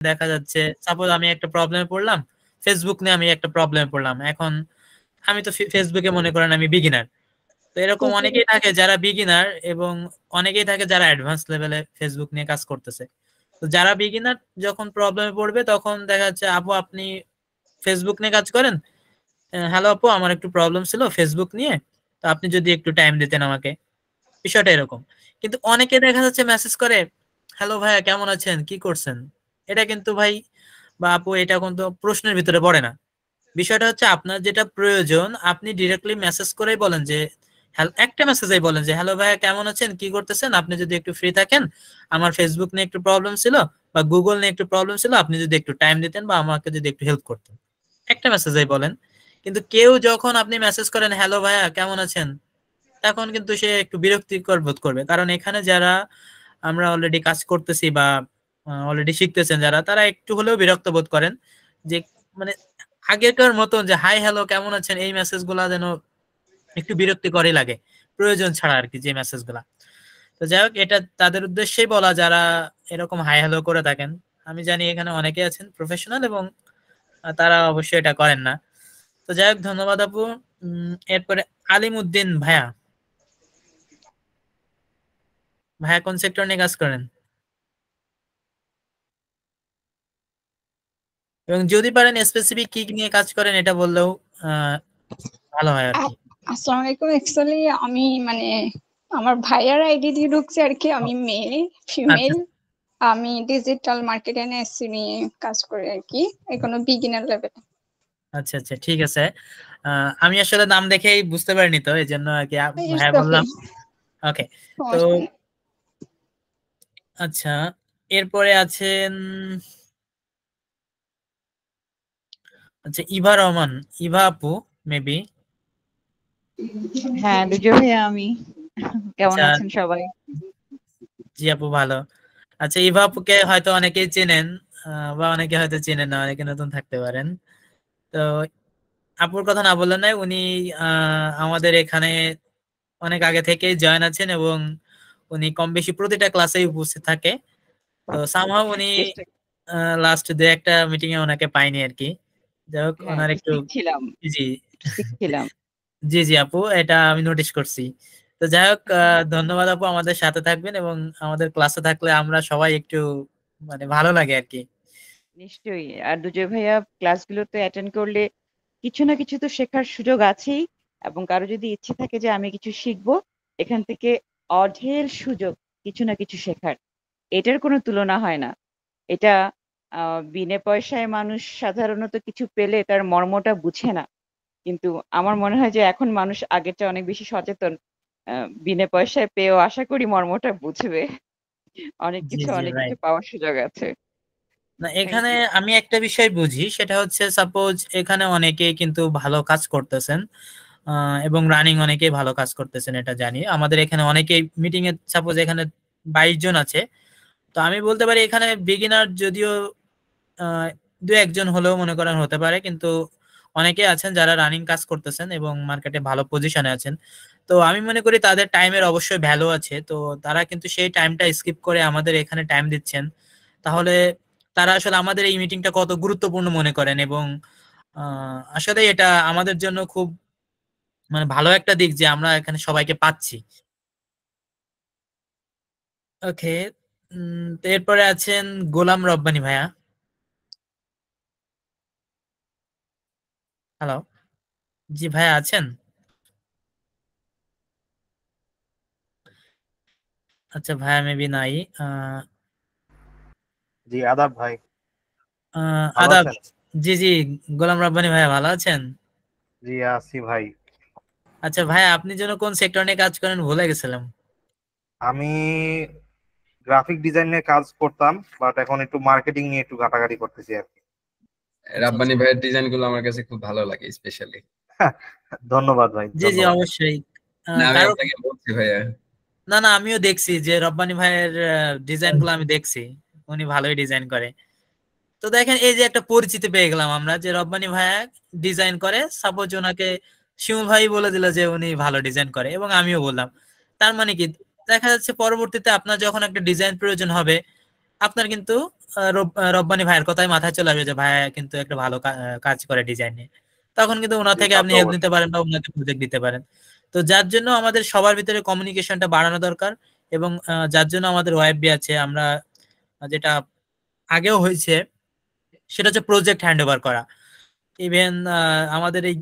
দেখা যাচ্ছে সাপোজ আমি একটা প্রবলেমে পড়লাম, ফেসবুক নিয়ে আমি একটা প্রবলেমে পড়লাম, এখন আমি তো ফেসবুকে মনে করেন আমি বিগিনার, তো এরকম অনেকেই থাকে যারা বিগিনার এবং অনেকেই থাকে যারা অ্যাডভান্স লেভেলে ফেসবুক নিয়ে কাজ করতেছে। তো যারা বিগিনার যখন প্রবলেমে পড়বে তখন দেখা যাচ্ছে আপু আপনি ফেসবুক নিয়ে কাজ করেন, হ্যালো আপু আমার একটু প্রবলেম ছিল ফেসবুক নিয়ে, তো আপনি যদি একটু টাইম দিতেন আমাকে, বিষয়টা এরকম। কিন্তু অনেকে দেখা যাচ্ছে মেসেজ করে, হ্যালো ভাইয়া কেমন আছেন কি করছেন, এটা কিন্তু ভাই বা আপু এটা কিন্তু প্রশ্নের ভিতরে পড়ে না। বিষয়টা হচ্ছে আপনার যেটা প্রয়োজন আপনি ডিরেক্টলি মেসেজ করেই বলেন যে একটা মেসেজেই বলেন যে হ্যালো ভাইয়া কেমন আছেন কি করতেছেন, আপনি যদি একটু ফ্রি থাকেন, আমার ফেসবুক নিয়ে একটু প্রবলেম ছিল বা গুগল নিয়ে একটু প্রবলেম ছিল, আপনি যদি একটু টাইম দিতেন বা আমাকে যদি একটু হেল্প করতেন, একটা মেসেজেই বলেন। কিন্তু কেউ যখন আপনি মেসেজ করেন হ্যালো ভাইয়া কেমন আছেন, তখন কিন্তু সে একটু বিরক্তিকর বোধ করবে, কারণ এখানে যারা আমরা অলরেডি কাজ করতেছি বা অলরেডি শিখতেছেন যারা, তারা একটু হলেও বিরক্ত বোধ করেন যে মানে আগেকার মতন যে হাই হ্যালো কেমন আছেন এই মেসেজ গুলা যেন একটু বিরক্তিকরই লাগে, প্রয়োজন ছাড়া আর কি যে মেসেজ গুলা। তো যাই হোক এটা তাদের উদ্দেশ্যেই বলা যারা এরকম হাই হ্যালো করে থাকেন। আমি জানি এখানে অনেকে আছেন প্রফেশনাল এবং তারা অবশ্যই এটা করেন না। তো যাই হোক ধন্যবাদ আপু। এরপরে আলিম উদ্দিন ভাইয়া, ভাইয়া কোন সেক্টর নিয়ে কাজ করেন এবং যদি পারেন স্পেসিফিক কি নিয়ে কাজ করেন এটা বললেও আহ ভালো হয় আর কি। আসসালামু আলাইকুম। অ্যাকচুয়ালি আমি মানে আমার ভাইয়ার আইডি দিয়ে ঢুকছে আর কি। আমি মেয়ে, আচ্ছা ফিমেল। আমি ডিজিটাল মার্কেটিং এ এসএমই কাজ করি আর কি, এখনো বিগিনার লেভেলে। আচ্ছা আচ্ছা ঠিক আছে। আমি আসলে নাম দেখেই বুঝতে পারিনি তো এই জন্য আর কি ইটস ভাইয়া ওকে, বললাম। ওকে। তো সমস্যা নেই। আচ্ছা এরপরে আছেন আচ্ছা ইভা রহমান, ইভা আপু মেবি। হ্যাঁ দুজো ভাইয়া আমি। কেমন আচ্ছা আছেন সবাই? জি আপু ভালো। আচ্ছা ইভা আপুকে হয়তো অনেকেই চেনেন বা অনেকে হয়তো চেনেন না, অনেকে নতুন থাকতে পারেন। তো আপুর কথা না বললেন না, উনি আমাদের এখানে অনেক আগে থেকেই জয়েন আছেন এবং উনি কম বেশি প্রতিটা ক্লাসেই উপস্থিত থাকে। তো সামহাও উনি চেষ্টা। লাস্ট দু একটা মিটিং এ ওনাকে পাইনি আর কি। যাই হোক হ্যাঁ ওনার একটু একটু সিক ছিলাম, জি একটু সিক ছিলাম। জি জি আপু এটা আমি নোটিস করছি। তো যাই হোক ধন্যবাদ আপু, আমাদের সাথে থাকবেন এবং আমাদের ক্লাসে থাকলে আমরা সবাই একটু মানে ভালো লাগে আর কি। নিশ্চয়ই। আর দুজয় ভাইয়া ক্লাসগুলোতে অ্যাটেন্ড করলে কিছু না কিছু তো শেখার সুযোগ আছেই, এবং কারো যদি ইচ্ছে থাকে যে আমি কিছু শিখবো, এখান থেকে অঢেল সুযোগ কিছু না কিছু শেখার। এটার কোনো তুলনা হয় না। এটা বিনে পয়সায় মানুষ সাধারণত কিছু পেলে তার মর্মটা বুঝে না। কিন্তু আমার মনে হয় যে এখন মানুষ আগের চেয়ে অনেক বেশি সচেতন। বিনে পয়সায় পেয়েও আশা করি মর্মটা বুঝবে। অনেক জি কিছু জি অনেক কিছু রাইট। পাওয়ার সুযোগ আছে। না থ্যাংক এখানে ইউ। আমি একটা বিষয় বুঝি, সেটা হচ্ছে সাপোজ এখানে অনেকেই কিন্তু ভালো কাজ করতেছেন এবং রানিং অনেকেই ভালো কাজ করতেছেন এটা জানি। আমাদের এখানে অনেকেই মিটিং এ সাপোজ এখানে 22 জন আছে, তো আমি বলতে পারি এখানে বিগিনার যদিও আহ, দু একজন হলেও মনে করেন হতে পারে, কিন্তু অনেকে আছেন যারা রানিং কাজ করতেছেন এবং মার্কেটে ভালো পজিশনে আছেন। তো আমি মনে করি তাদের টাইমের অবশ্যই ভ্যালু আছে, তো তারা কিন্তু সেই টাইমটা স্কিপ করে আমাদের এখানে টাইম দিচ্ছেন। তাহলে তারা আসলে আমাদের এই মিটিংটা কত গুরুত্বপূর্ণ মনে করেন এবং আসলে এটা আমাদের জন্য খুব মানে ভালো একটা দিক যে আমরা এখানে সবাইকে পাচ্ছি। ওকে। তো এরপরে আছেন গোলাম রব্বানী ভাইয়া। হ্যালো, জি ভাইয়া আছেন? আচ্ছা ভাইয়া মেবি নাই। আহ জি আদাব ভাই, ভালো আদাব। আছেন? জি জি গোলাম রব্বানী ভাইয়া ভালো আছেন? জি আছি ভাই। আচ্ছা ভাইয়া আপনি যেন কোন সেক্টর নিয়ে কাজ করেন ভুলে গেছিলাম। আমি গ্রাফিক ডিজাইন নিয়ে কাজ করতাম, বাট এখন একটু মার্কেটিং নিয়ে একটু ঘাটাঘাটি করতেছি আর কি। আচ্ছা রাব্বানি আচ্ছা। ভাইয়ের ডিজাইন গুলো আমার কাছে খুব ভালো লাগে স্পেশালি। ধন্যবাদ ভাই, জি জি ধন্যবাদ। অবশ্যই। না আমি কারো আপনাকে বলছি ভাইয়া। না না আমিও দেখছি যে রব্বানী ভাইয়ের ডিজাইন গুলো আমি দেখছি, উনি ভালোই ডিজাইন করে। তো দেখেন এই যে একটা পরিচিতি পেয়ে গেলাম আমরা যে রব্বানী ভাইয়া ডিজাইন করে, সাপোজ ওনাকে শিমুল ভাই বলে দিল যে উনি ভালো ডিজাইন করে এবং আমিও বললাম, তার মানে কি দেখা যাচ্ছে পরবর্তীতে আপনার যখন একটা ডিজাইন প্রয়োজন হবে আপনার কিন্তু রব্বানি ভাইয়ের কথাই মাথায় চলে আসবে যে ভাইয়া কিন্তু একটা ভালো কাজ করে ডিজাইন নিয়ে, তখন কিন্তু ওনার জি, থেকে তা আপনি তো হেল্প নিতে অবশ্যই। পারেন বা ওনাকে প্রজেক্ট দিতে পারেন। তো যার জন্য আমাদের সবার ভিতরে কমিউনিকেশনটা বাড়ানো দরকার, এবং যার জন্য আমাদের ওয়াইফবি আছে, আমরা যেটা আগেও হয়েছে সেটা হচ্ছে প্রজেক্ট হ্যান্ড ওভার করা। ইভেন আমাদের এই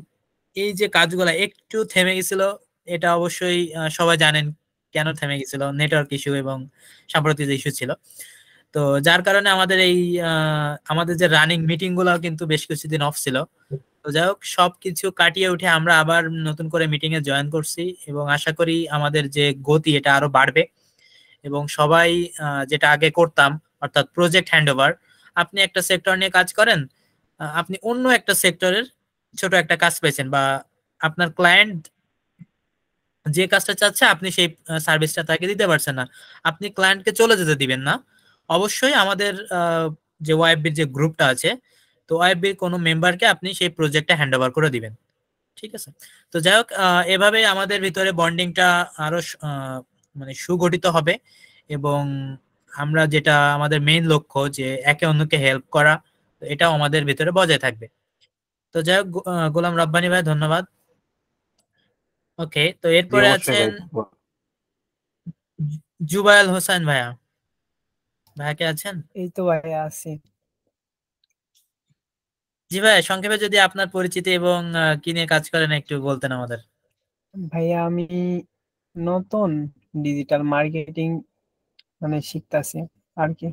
এই যে কাজগুলো একটু থেমে গেছিল, এটা অবশ্যই সবাই জানেন কেন থেমে গেছিল, নেটওয়ার্ক ইস্যু এবং সাম্প্রতিক ইস্যু ছিল। তো যার কারণে আমাদের এই আমাদের যে রানিং মিটিং গুলো কিন্তু বেশ কিছুদিন অফ ছিল। তো যাই হোক, সবকিছু কাটিয়ে উঠে আমরা আবার নতুন করে মিটিং এ জয়েন করছি, এবং আশা করি আমাদের যে গতি এটা আরো বাড়বে, এবং সবাই যেটা আগে করতাম অর্থাৎ প্রজেক্ট হ্যান্ডওভার, আপনি একটা সেক্টর নিয়ে কাজ করেন, আপনি অন্য একটা সেক্টরের ছোট একটা কাজ পেয়েছেন, বা আপনার ক্লায়েন্ট যে কাজটা চাচ্ছে আপনি সেই সার্ভিসটা তাকে দিতে পারছেন না, আপনি ক্লায়েন্টকে চলে যেতে দিবেন না। অবশ্যই আমাদের যে ওয়াইফবির যে গ্রুপটা আছে, তো ওয়াইফবির কোনো মেম্বারকে আপনি সেই প্রজেক্টটা হ্যান্ড ওভার করে দিবেন। ঠিক আছে? তো যাই হোক, এভাবে আমাদের ভিতরে বন্ডিংটা আরো মানে সুগঠিত হবে, এবং আমরা যেটা আমাদের মেইন লক্ষ্য যে একে অন্যকে হেল্প করা, তো এটাও আমাদের ভিতরে বজায় থাকবে। তো যাই হোক, গোলাম রব্বানী ভাই ধন্যবাদ। ওকে, তো জি এরপরে অবশ্যই আছেন ভাই। জুবায়েল হোসেন ভাইয়া। ভাইয়া কে আছেন? এই তো ভাইয়া আছি। জি ভাই, সংক্ষেপে যদি আপনার পরিচিতি এবং কি নিয়ে কাজ করেন একটু বলতেন আমাদের। ভাইয়া আমি নতুন ডিজিটাল মার্কেটিং মানে শিখতাছি আর কি।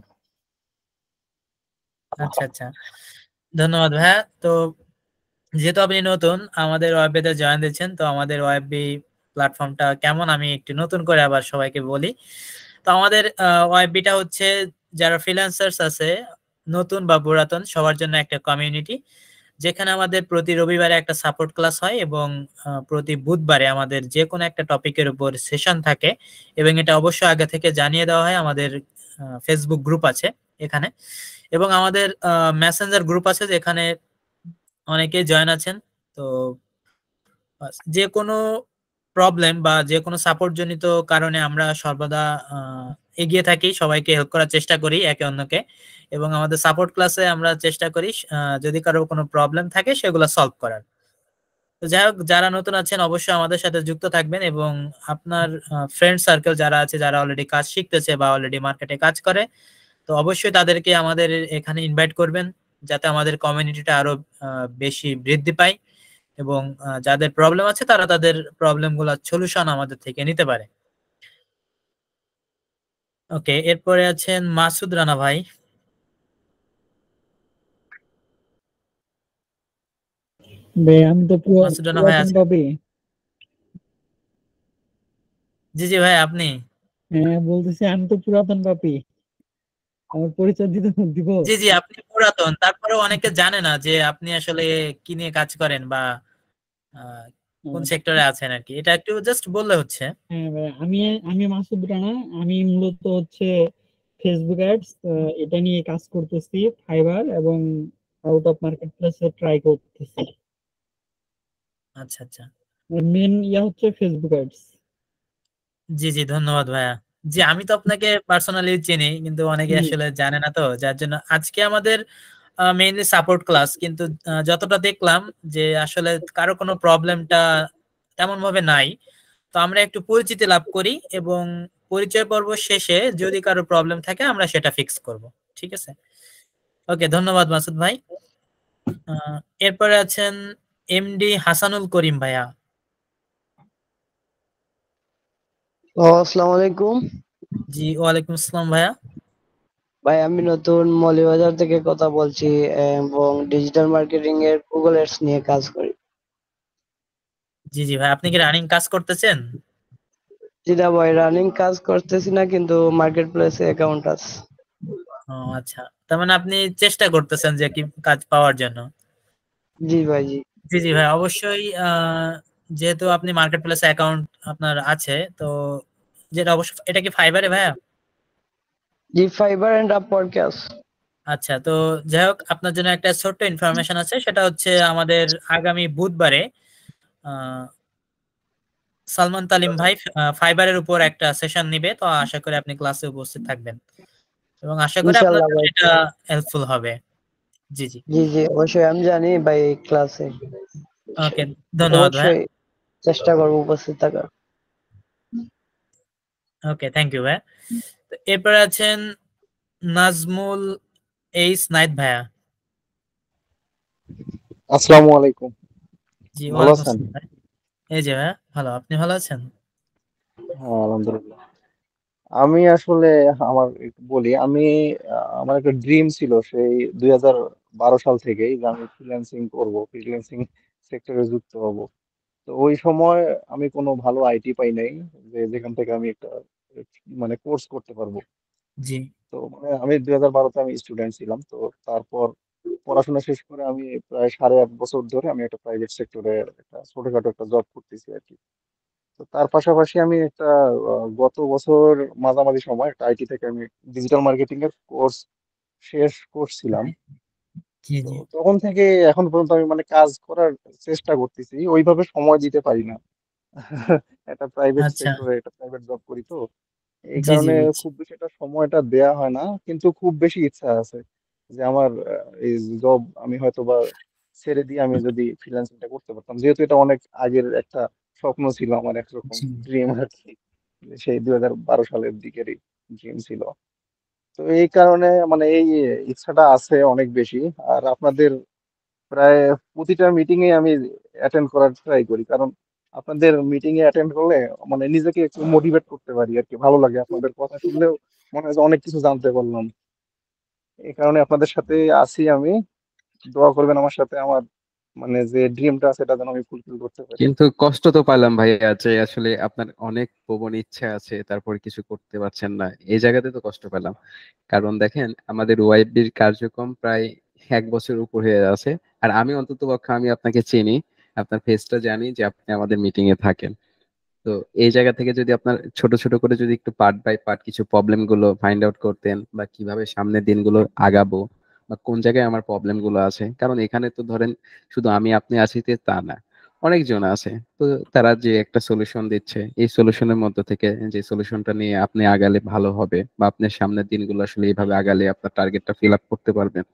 আচ্ছা আচ্ছা, ধন্যবাদ ভাইয়া। তো যেহেতু আপনি নতুন আমাদের ওয়েববিতে জয়েন দিচ্ছেন, তো আমাদের ওয়েববি প্ল্যাটফর্মটা কেমন আমি একটু নতুন করে আবার সবাইকে বলি। তো আমাদের ওয়েববিটা হচ্ছে যারা ফ্রিল্যান্সার্স আছে, নতুন বা পুরাতন, সবার জন্য একটা কমিউনিটি, যেখানে আমাদের প্রতি রবিবারে একটা সাপোর্ট ক্লাস হয়, এবং প্রতি বুধবারে আমাদের যে কোনো একটা টপিকের উপর সেশন থাকে, এবং এটা অবশ্যই আগে থেকে জানিয়ে দেওয়া হয়। আমাদের ফেসবুক গ্রুপ আছে এখানে, এবং আমাদের মেসেঞ্জার গ্রুপ আছে যেখানে অনেকেই জয়েন আছেন। তো যে কোনো প্রবলেম বা যে কোনো সাপোর্ট জনিত কারণে আমরা সর্বদা এগিয়ে থাকি, সবাইকে হেল্প করার চেষ্টা করি একে অন্যকে, এবং আমাদের সাপোর্ট ক্লাসে আমরা চেষ্টা করি যদি কারো কোনো প্রবলেম থাকে সেগুলো সলভ করার। তো যাই হোক, যারা নতুন আছেন অবশ্যই আমাদের সাথে যুক্ত থাকবেন, এবং আপনার ফ্রেন্ড সার্কেল যারা আছে, যারা অলরেডি কাজ শিখতেছে বা অলরেডি মার্কেটে কাজ করে, তো অবশ্যই তাদেরকে আমাদের এখানে ইনভাইট করবেন, যাতে আমাদের কমিউনিটিটা আরো বেশি বৃদ্ধি পায়, এবং যাদের প্রবলেম আছে তারা তাদের প্রবলেম গুলার সলিউশন আমাদের থেকে নিতে পারে। ওকে, এরপরে আছেন মাসুদ রানা ভাই। ভাই আমি তো মাসুদ রানা ভাই পুরাতন আছেন? ভাবে। জি জি ভাই, আপনি? হ্যাঁ বলতেছি আমি তো পুরাতন পাপি, আমার পরিচয় দিতে দিব। জি জি, আপনি পুরাতন, তারপরেও অনেকে জানে না যে আপনি আসলে কি নিয়ে কাজ করেন, বা আহ, কোন সেক্টরে আছেন আর কি, এটা একটু জাস্ট বললে হচ্ছে। হ্যাঁ ভাই, আমি আমি মাসুদ রানা। আমি মূলত হচ্ছে ফেসবুক অ্যাডস এটা নিয়ে কাজ করতেছি, ফাইবার এবং আউট অফ মার্কেট প্লেসে ট্রাই করতেছি। আচ্ছা আচ্ছা, মেন ইয়া হচ্ছে ফেসবুক অ্যাডস। জি জি, ধন্যবাদ ভাইয়া। জি, আমি তো আপনাকে পার্সোনালি চিনি, কিন্তু অনেকে আসলে জানে না, তো যার জন্য আজকে আমাদের মেইনলি সাপোর্ট ক্লাস, কিন্তু যতটা দেখলাম যে আসলে কারো কোনো প্রবলেমটা তেমন ভাবে নাই, তো আমরা একটু পরিচিতি লাভ করি, এবং পরিচয় পর্ব শেষে যদি কারো প্রবলেম থাকে আমরা সেটা ফিক্স করব। ঠিক আছে? ওকে, ধন্যবাদ মাসুদ ভাই। আহ, এরপরে আছেন এমডি হাসানুল করিম ভাইয়া। আসসালামু আলাইকুম। জি, ওয়ালাইকুম আসসালাম ভাইয়া। ভাই আমি নতুন মৌলভীবাজার থেকে কথা বলছি এবং ডিজিটাল মার্কেটিং এর গুগল অ্যাডস নিয়ে কাজ করি। জি জি ভাই, আপনি কি রানিং কাজ করতেছেন? যেটা ভাই রানিং কাজ করতেছি না, কিন্তু মার্কেট প্লেসে অ্যাকাউন্ট আছে। ও আচ্ছা, তার মানে আপনি চেষ্টা করতেছেন যে কি কাজ পাওয়ার জন্য। জি ভাই জি। জি জি ভাই, অবশ্যই যেহেতু আপনি মার্কেট প্লেসে অ্যাকাউন্ট আপনার আছে, তো যেটা অবশ্য, এটা কি ফাইবারে ভাইয়া? জি ফাইবার এন্ড আপওয়ার্কে আছে। আচ্ছা, তো যাই হোক, আপনার জন্য একটা ছোট্ট ইনফরমেশন আছে, সেটা হচ্ছে আমাদের আগামী বুধবারে আহ, সালমান তালিম ভাই ফাইবারের উপর একটা সেশন নিবে, তো আশা করি আপনি ক্লাসে উপস্থিত থাকবেন। তো এবং আশা করি ইনশাল্লাহ আপনাদের ভাই। এটা হেল্পফুল হবে। জি জি জি জি, অবশ্যই আমি জানি ভাই ক্লাসে ওকে, ধন্যবাদ ভাই। অবশ্যই চেষ্টা করবো উপস্থিত থাকার। ওকে, থ্যাংক ইউ ভাই। তো এরপরে আছেন নাজমুল এইস নাইট ভাইয়া। আসসালামু আলাইকুম। জি, ভালো ওয়ালাইকুম আছেন? আসসালাম ভাই। এই যে ভাইয়া ভালো, আপনি ভালো আছেন? হ্যাঁ, আলহামদুলিল্লাহ। আমি আসলে আমার একটু বলি, আমি আমার একটা ড্রিম ছিল সেই 2012 সাল থেকেই যে আমি ফ্রিল্যান্সিং করব, ফ্রিল্যান্সিং সেক্টরে যুক্ত হব। তো ওই সময় আমি কোনো ভালো আইটি পাই নাই যে যেখান থেকে আমি একটা মানে কোর্স করতে পারবো। জি তো মানে আমি 2012-তে আমি স্টুডেন্ট ছিলাম। তো তারপর পড়াশোনা শেষ করে আমি প্রায় 8.5 বছর ধরে আমি একটা প্রাইভেট সেক্টরে একটা ছোটখাটো একটা জব করতেছি আর কি। তো তার পাশাপাশি আমি একটা গত বছর মাঝামাঝি সময় একটা আইটি থেকে আমি ডিজিটাল মার্কেটিং এর কোর্স শেষ করছিলাম। জি তো জি তখন থেকে এখন পর্যন্ত আমি মানে কাজ করার চেষ্টা করতেছি, ওইভাবে সময় দিতে পারি না। একটা প্রাইভেট আচ্ছা, সেক্টরে একটা প্রাইভেট জব করি তো এই জি জি কারণে বুঝছি। খুব বেশি একটা সময়টা দেয়া হয় না, কিন্তু খুব বেশি ইচ্ছা আছে যে আমার এই জব আমি হয়তো বা ছেড়ে দিয়ে আমি যদি ফ্রিল্যান্সিংটা করতে পারতাম, যেহেতু এটা অনেক আগের একটা স্বপ্ন ছিল আমার, একরকম জি ড্রিম আর কি। সেই 2012 সালের দিকেরই ড্রিম ছিল। তো এই কারণে মানে এই ইচ্ছাটা আছে অনেক বেশি। আর আপনাদের প্রায় প্রতিটা মিটিং এ আমি অ্যাটেন্ড করার ট্রাই করি, কারণ আপনাদের মিটিং এ অ্যাটেন্ড করলে মানে নিজেকে একটু মোটিভেট করতে পারি আর কি, ভালো লাগে আপনাদের কথা শুনলেও মনে হয় যে অনেক কিছু জানতে পারলাম। এই কারণে আপনাদের সাথে আছি আমি। দোয়া করবেন আমার সাথে, আমার মানে যে ড্রিমটা আছে সেটা যেন আমি ফুলফিল করতে পারি। কিন্তু কষ্ট তো পাইলাম ভাইয়া যে আসলে আপনার অনেক প্রবল ইচ্ছা আছে, তারপর কিছু করতে পারছেন না, এই জায়গাতে তো কষ্ট পেলাম। কারণ দেখেন আমাদের ওয়াইবির কার্যক্রম প্রায় 1 বছর উপর হয়ে আছে। আর আমি অন্তত পক্ষে আমি আপনাকে চিনি, আপনার ফেসটা জানি যে আপনি আমাদের মিটিং এ থাকেন। তো এই জায়গা থেকে যদি আপনার ছোট ছোট করে যদি একটু পার্ট বাই পার্ট কিছু প্রবলেম গুলো ফাইন্ড আউট করতেন, বা কিভাবে সামনের দিনগুলো আগাবো, বা কোন জায়গায় আমার প্রবলেম গুলো আছে, কারণ এখানে তো ধরেন শুধু আমি আপনি আছি যে তা না, অনেকজন আছে। তো তারা যে একটা সলিউশন দিচ্ছে, এই সলিউশনের মধ্যে থেকে যে সলিউশনটা নিয়ে আপনি আগালে ভালো হবে, বা আপনার সামনের দিনগুলো আসলে এইভাবে আগালে আপনার টার্গেটটা ফিল আপ করতে পারবেন।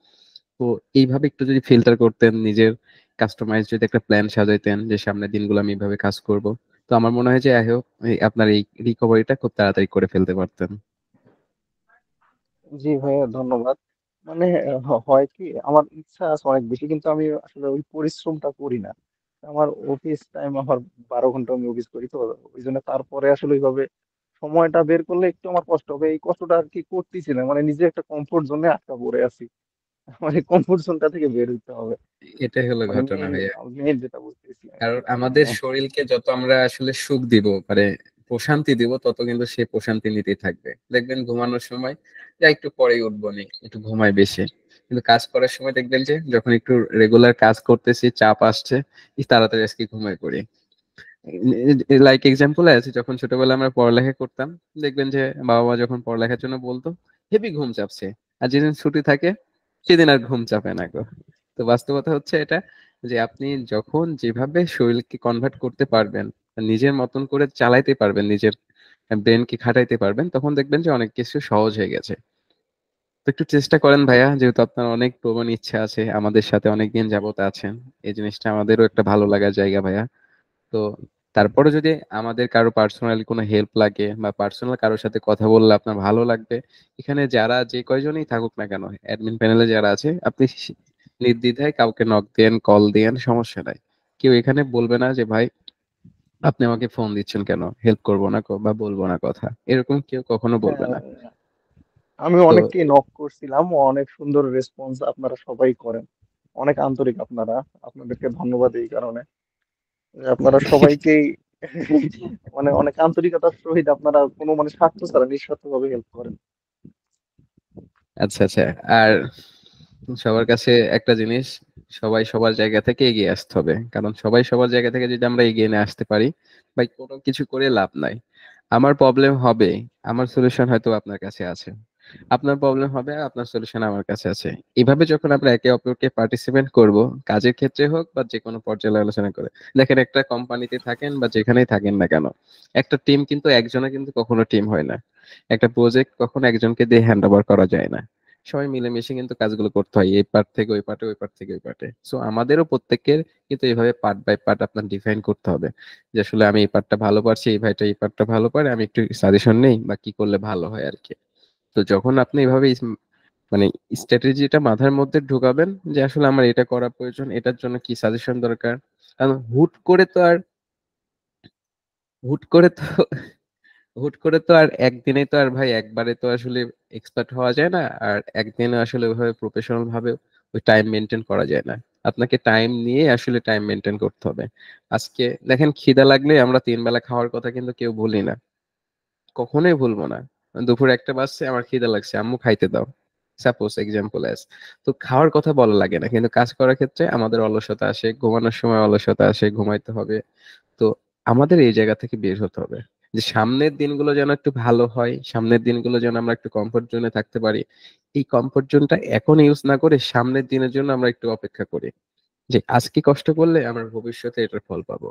তো এইভাবে একটু যদি ফিল্টার করতেন, নিজের কাস্টমাইজ যদি একটা প্ল্যান সাজাইতেন যে সামনের দিনগুলো আমি এইভাবে কাজ করব, তো আমার মনে হয় যে আই হোপ আপনার এই রিকভারিটা খুব তাড়াতাড়ি করে ফেলতে পারতেন। জি ভাইয়া, ধন্যবাদ। মানে হয় কি, আমার ইচ্ছা আছে অনেক বেশি, কিন্তু আমি আসলে ওই পরিশ্রমটা করি না। আমার অফিস টাইম আমার 12 ঘন্টা আমি অফিস করি, তো ওই জন্য তারপরে আসলে ওইভাবে সময়টা বের করলে একটু আমার কষ্ট হবে। এই কষ্টটা আর কি করতেছি না, মানে নিজে একটা কমফোর্ট জোনে আটকা পড়ে আছি। মানে কমফোর্ট জোনটা থেকে বের হতে হবে, এটাই হলো মানে ঘটনা মেইন ভাইয়া। মেইন যেটা বুঝতেছি আর কারণ কি। আমাদের হ্যাঁ, শরীরকে যত আমরা আসলে সুখ দিব, মানে প্রশান্তি দিব, তত কিন্তু সে প্রশান্তি নিতেই থাকবে। দেখবেন ঘুমানোর সময় যা একটু পরেই উঠবো নি, একটু ঘুমাই বেশি, কিন্তু কাজ করার সময় দেখবেন যে যখন একটু রেগুলার কাজ করতেছি, চাপ আসছে, তাড়াতাড়ি আজকে ঘুমাই পড়ি। লাইক এক্সাম্পল আছে, যখন ছোটবেলায় আমরা পড়ালেখা করতাম, দেখবেন যে বাবা মা যখন পড়ালেখার জন্য বলতো হেভি ঘুম চাপছে, আর যেদিন ছুটি থাকে সেদিন আর ঘুম চাপে না গো। তো বাস্তবতা হচ্ছে এটা, যে আপনি যখন যেভাবে শরীরকে কনভার্ট করতে পারবেন, নিজের মতন করে চালাইতে পারবেন, নিজের ব্রেনকে খাটাইতে পারবেন, তখন দেখবেন যে অনেক কিছু সহজ হয়ে গেছে। তো একটু চেষ্টা করেন ভাইয়া, যেহেতু আপনার অনেক প্রবল ইচ্ছা আছে, আমাদের সাথে অনেকদিন যাবত আছেন, এই জিনিসটা আমাদেরও একটা ভালো লাগার জায়গা ভাইয়া। তো তারপরে যদি আমাদের কারো পার্সোনালি কোনো হেল্প লাগে, বা পার্সোনাল কারোর সাথে কথা বললে আপনার ভালো লাগবে, এখানে যারা যে কয়জনই থাকুক না কেন, অ্যাডমিন প্যানেলে যারা আছে, আপনি নির্দ্বিধায় কাউকে নক দেন, কল দেন, সমস্যা নাই। কেউ এখানে বলবে না যে ভাই আপনি আমাকে ফোন দিচ্ছেন কেন, হেল্প করবো না বা বলবো না কথা, এরকম কেউ কখনো বলবে না। আমি তো অনেককে নক করছিলাম, অনেক সুন্দর রেসপন্স আপনারা সবাই করেন, অনেক আন্তরিক আপনারা। আপনাদেরকে ধন্যবাদ এই কারণে যে আপনারা সবাইকেই মানে অনেক আন্তরিকতার সহিত আপনারা কোনো মানে স্বার্থ ছাড়া নিঃস্বার্থ ভাবে হেল্প করেন। আচ্ছা আচ্ছা। আর সবার কাছে একটা জিনিস, সবাই সবার জায়গা থেকে এগিয়ে আসতে হবে, কারণ সবাই সবার জায়গা থেকে যদি আমরা এগিয়ে নিয়ে আসতে পারি, ভাই কোনো কিছু করে লাভ নাই। আমার প্রবলেম হবে, আমার সলিউশন হয়তো আপনার কাছে আছে, আপনার প্রবলেম হবে, আপনার সলিউশন আমার কাছে আছে। এইভাবে যখন আমরা একে অপরকে পার্টিসিপেট করব, কাজের ক্ষেত্রে হোক বা যে কোনো পর্যায়ে আলোচনা করে, দেখেন একটা কোম্পানিতে থাকেন বা যেখানেই থাকেন না কেন, একটা টিম কিন্তু একজনে কিন্তু কখনো টিম হয় না। একটা প্রজেক্ট কখনো একজনকে দিয়ে হ্যান্ড ওভার করা যায় না। সবাই মিলেমিশে কিন্তু কাজগুলো করতে হয়, এই পার্ট থেকে ওই পার্টে, ওই পার্ট থেকে ওই পার্টে। সো আমাদেরও প্রত্যেকের কিন্তু এইভাবে পার্ট বাই পার্ট আপনার ডিফাইন করতে হবে যে আসলে আমি এই পার্টটা ভালো পারছি, এই ভাইটা এই পার্টটা ভালো পারে, আমি একটু সাজেশন নেই বা কি করলে ভালো হয় আর কি। তো যখন আপনি এভাবে মানে স্ট্র্যাটেজিটা মাথার মধ্যে ঢুকাবেন যে আসলে আমার এটা করা প্রয়োজন, এটার জন্য কি সাজেশন দরকার, কারণ হুট করে তো হুট করে তো আর একদিনে তো আর ভাই একবারে তো আসলে এক্সপার্ট হওয়া যায় না, আর একদিনে আসলে ওইভাবে প্রফেশনাল ভাবে ওই টাইম মেনটেন করা যায় না। আপনাকে টাইম নিয়ে আসলে টাইম মেনটেন করতে হবে। আজকে দেখেন খিদা লাগলে আমরা 3 বেলা খাওয়ার কথা কিন্তু কেউ বলি না, কখনোই ভুলবো না। দুপুর 1টা বাজছে, আমার খিদা লাগছে, আম্মু খাইতে দাও, সাপোজ এক্সাম্পল অ্যাজ। তো খাওয়ার কথা বলা লাগে না, কিন্তু কাজ করার ক্ষেত্রে আমাদের অলসতা আসে, ঘুমানোর সময় অলসতা আসে, ঘুমাইতে হবে। তো আমাদের এই জায়গা থেকে বের হতে হবে যে সামনের দিনগুলো যেন একটু ভালো হয়, সামনের দিনগুলো যেন আমরা একটু কমফোর্ট জোনে থাকতে পারি। এই কমফোর্ট জোনটা এখন ইউজ না করে সামনের দিনের জন্য আমরা একটু অপেক্ষা করি, যে আজকে কষ্ট করলে আমরা ভবিষ্যতে এটার ফল পাবো।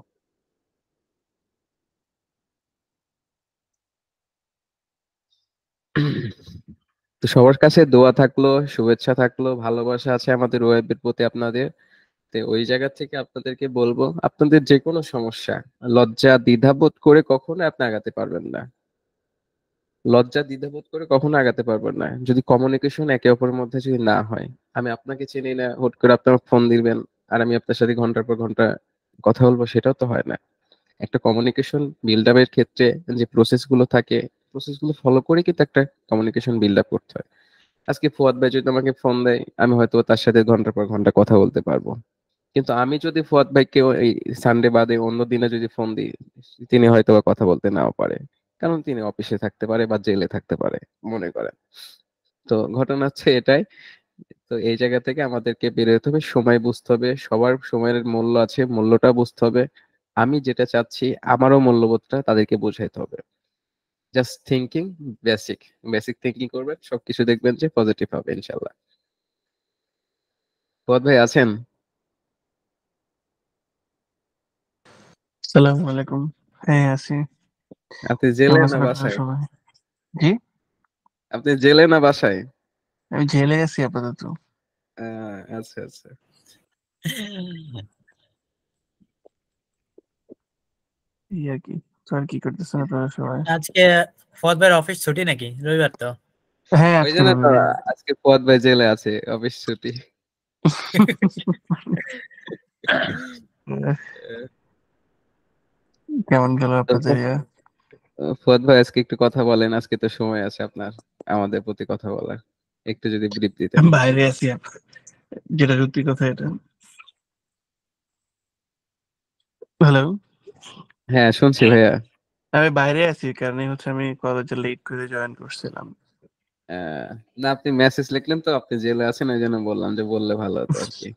তো সবার কাছে দোয়া থাকলো, শুভেচ্ছা থাকলো, ভালোবাসা আছে আমাদের ওয়েবের প্রতি আপনাদের। তো ওই জায়গা থেকে আপনাদেরকে বলবো, আপনাদের যে কোনো সমস্যা লজ্জা দ্বিধাবোধ করে কখনো আপনি আগাতে পারবেন না। লজ্জা দ্বিধাবোধ করে কখনো আগাতে পারবেন না যদি কমিউনিকেশন একে অপরের মধ্যে যদি না হয়। আমি আপনাকে চিনি না, হুট করে আপনার ফোন দিবেন আর আমি আপনার সাথে ঘন্টার পর ঘন্টা কথা বলবো, সেটাও তো হয় না। একটা কমিউনিকেশন বিল্ড আপের ক্ষেত্রে যে প্রসেস গুলো থাকে, প্রসেস গুলো ফলো করে কিন্তু একটা কমিউনিকেশন বিল্ড আপ করতে হয়। আজকে ফুয়াদ ভাই যদি আমাকে ফোন দেয়, আমি হয়তো তার সাথে ঘন্টার পর ঘন্টা কথা বলতে পারবো। কিন্তু আমি যদি ফুয়াদ ভাইকে এই সানডে বাদে অন্য দিনে যদি ফোন দিই, তিনি হয়তো বা কথা বলতে নাও পারে, কারণ তিনি অফিসে থাকতে পারে বা জেলে থাকতে পারে, মনে করেন। তো ঘটনা হচ্ছে এটাই। তো এই জায়গা থেকে আমাদেরকে বেরোতে হবে, সময় বুঝতে হবে, সবার সময়ের মূল্য আছে, মূল্যটা বুঝতে হবে। আমি যেটা চাচ্ছি আমারও মূল্যবোধটা তাদেরকে বোঝাইতে হবে। Just thinking, basic basic thinking করবেন, সবকিছু দেখবেন যে পজিটিভ হবে ইনশাল্লাহ। ফুয়াদ ভাই আছেন? আসসালামু আলাইকুম। হ্যাঁ আছি। আপনি জেলে কেমন না আছেন আপনারা বাসায়? সবাই? জি, আপনি জেলে না বাসায়? আমি জেলে আছি আপাতত। আচ্ছা আচ্ছা। এই আর কি। তো আর কি করতেছেন আপনারা সবাই? আজকে ফদ ভাইয়ের অফিস ছুটি নাকি, রবিবার তো? হ্যাঁ ওই আজকে জন্য তো রবিবার। আজকে ফুয়াদ ভাই জেলে আছে, অফিস ছুটি। কেমন গেল তো আপনাদের ইয়া? ফুয়াদ ভাই আজকে একটু কথা বলেন, আজকে তো সময় আছে আপনার আমাদের প্রতি কথা বলার, একটু যদি ব্রিফ দিতেন। বাইরে আছি যেটা সত্যি কথা এটা। হ্যালো, হ্যাঁ শুনছি ভাইয়া। আমি বাইরে আছি কারণে হচ্ছে আমি কলেজে লেট করে জয়েন করছিলাম। আহ, না আপনি মেসেজ লিখলেন তো আপনি জেলে আছেন, ওই জন্য বললাম যে বললে ভালো হতো আর কি।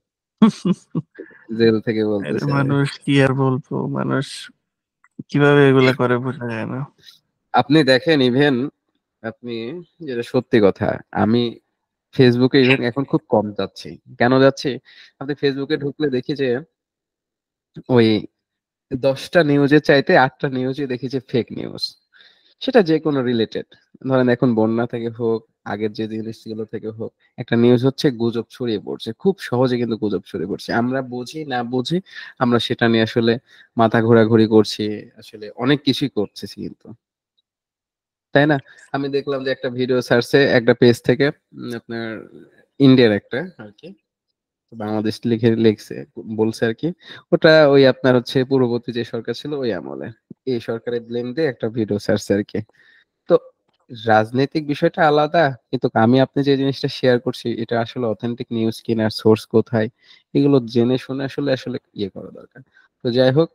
জেল থেকে আরে বলতেছে আমি। মানুষ কি আর বলবো, মানুষ কিভাবে এগুলা করে বোঝা যায় না। আপনি দেখেন ইভেন আপনি, যেটা সত্যি কথা, আমি ফেসবুকে ইভেন এখন খুব কম যাচ্ছি। কেন যাচ্ছি? আপনি ফেসবুকে ঢুকলে দেখি যে ওই 10টা নিউজের চাইতে 8টা নিউজই দেখি যে ফেক নিউজ। সেটা যে কোনো রিলেটেড, ধরেন এখন বন্যা থেকে হোক, আগের যে জিনিসগুলো থেকে হোক, একটা নিউজ হচ্ছে গুজব ছড়িয়ে পড়ছে খুব সহজে, কিন্তু গুজব ছড়িয়ে পড়ছে, আমরা বুঝি না বুঝি আমরা সেটা নিয়ে আসলে মাথা ঘোরাঘুরি করছি, আসলে অনেক কিছুই করতেছি কিন্তু, তাই না? আমি দেখলাম যে একটা ভিডিও ছাড়ছে একটা পেজ থেকে, আপনার ইন্ডিয়ার একটা আর কি, বাংলাদেশ লিখে লিখছে, বলছে আর কি, ওটা ওই আপনার হচ্ছে পূর্ববর্তী যে সরকার ছিল ওই আমলে এই সরকারের ব্লেম দিয়ে একটা ভিডিও ছাড়ছে আর কি। তো রাজনৈতিক বিষয়টা আলাদা, কিন্তু আমি আপনি যে জিনিসটা শেয়ার করছি এটা আসলে অথেন্টিক নিউজ কিনা, সোর্স কোথায়, এগুলো জেনে শুনে আসলে আসলে ইয়ে করা দরকার। তো যাই হোক,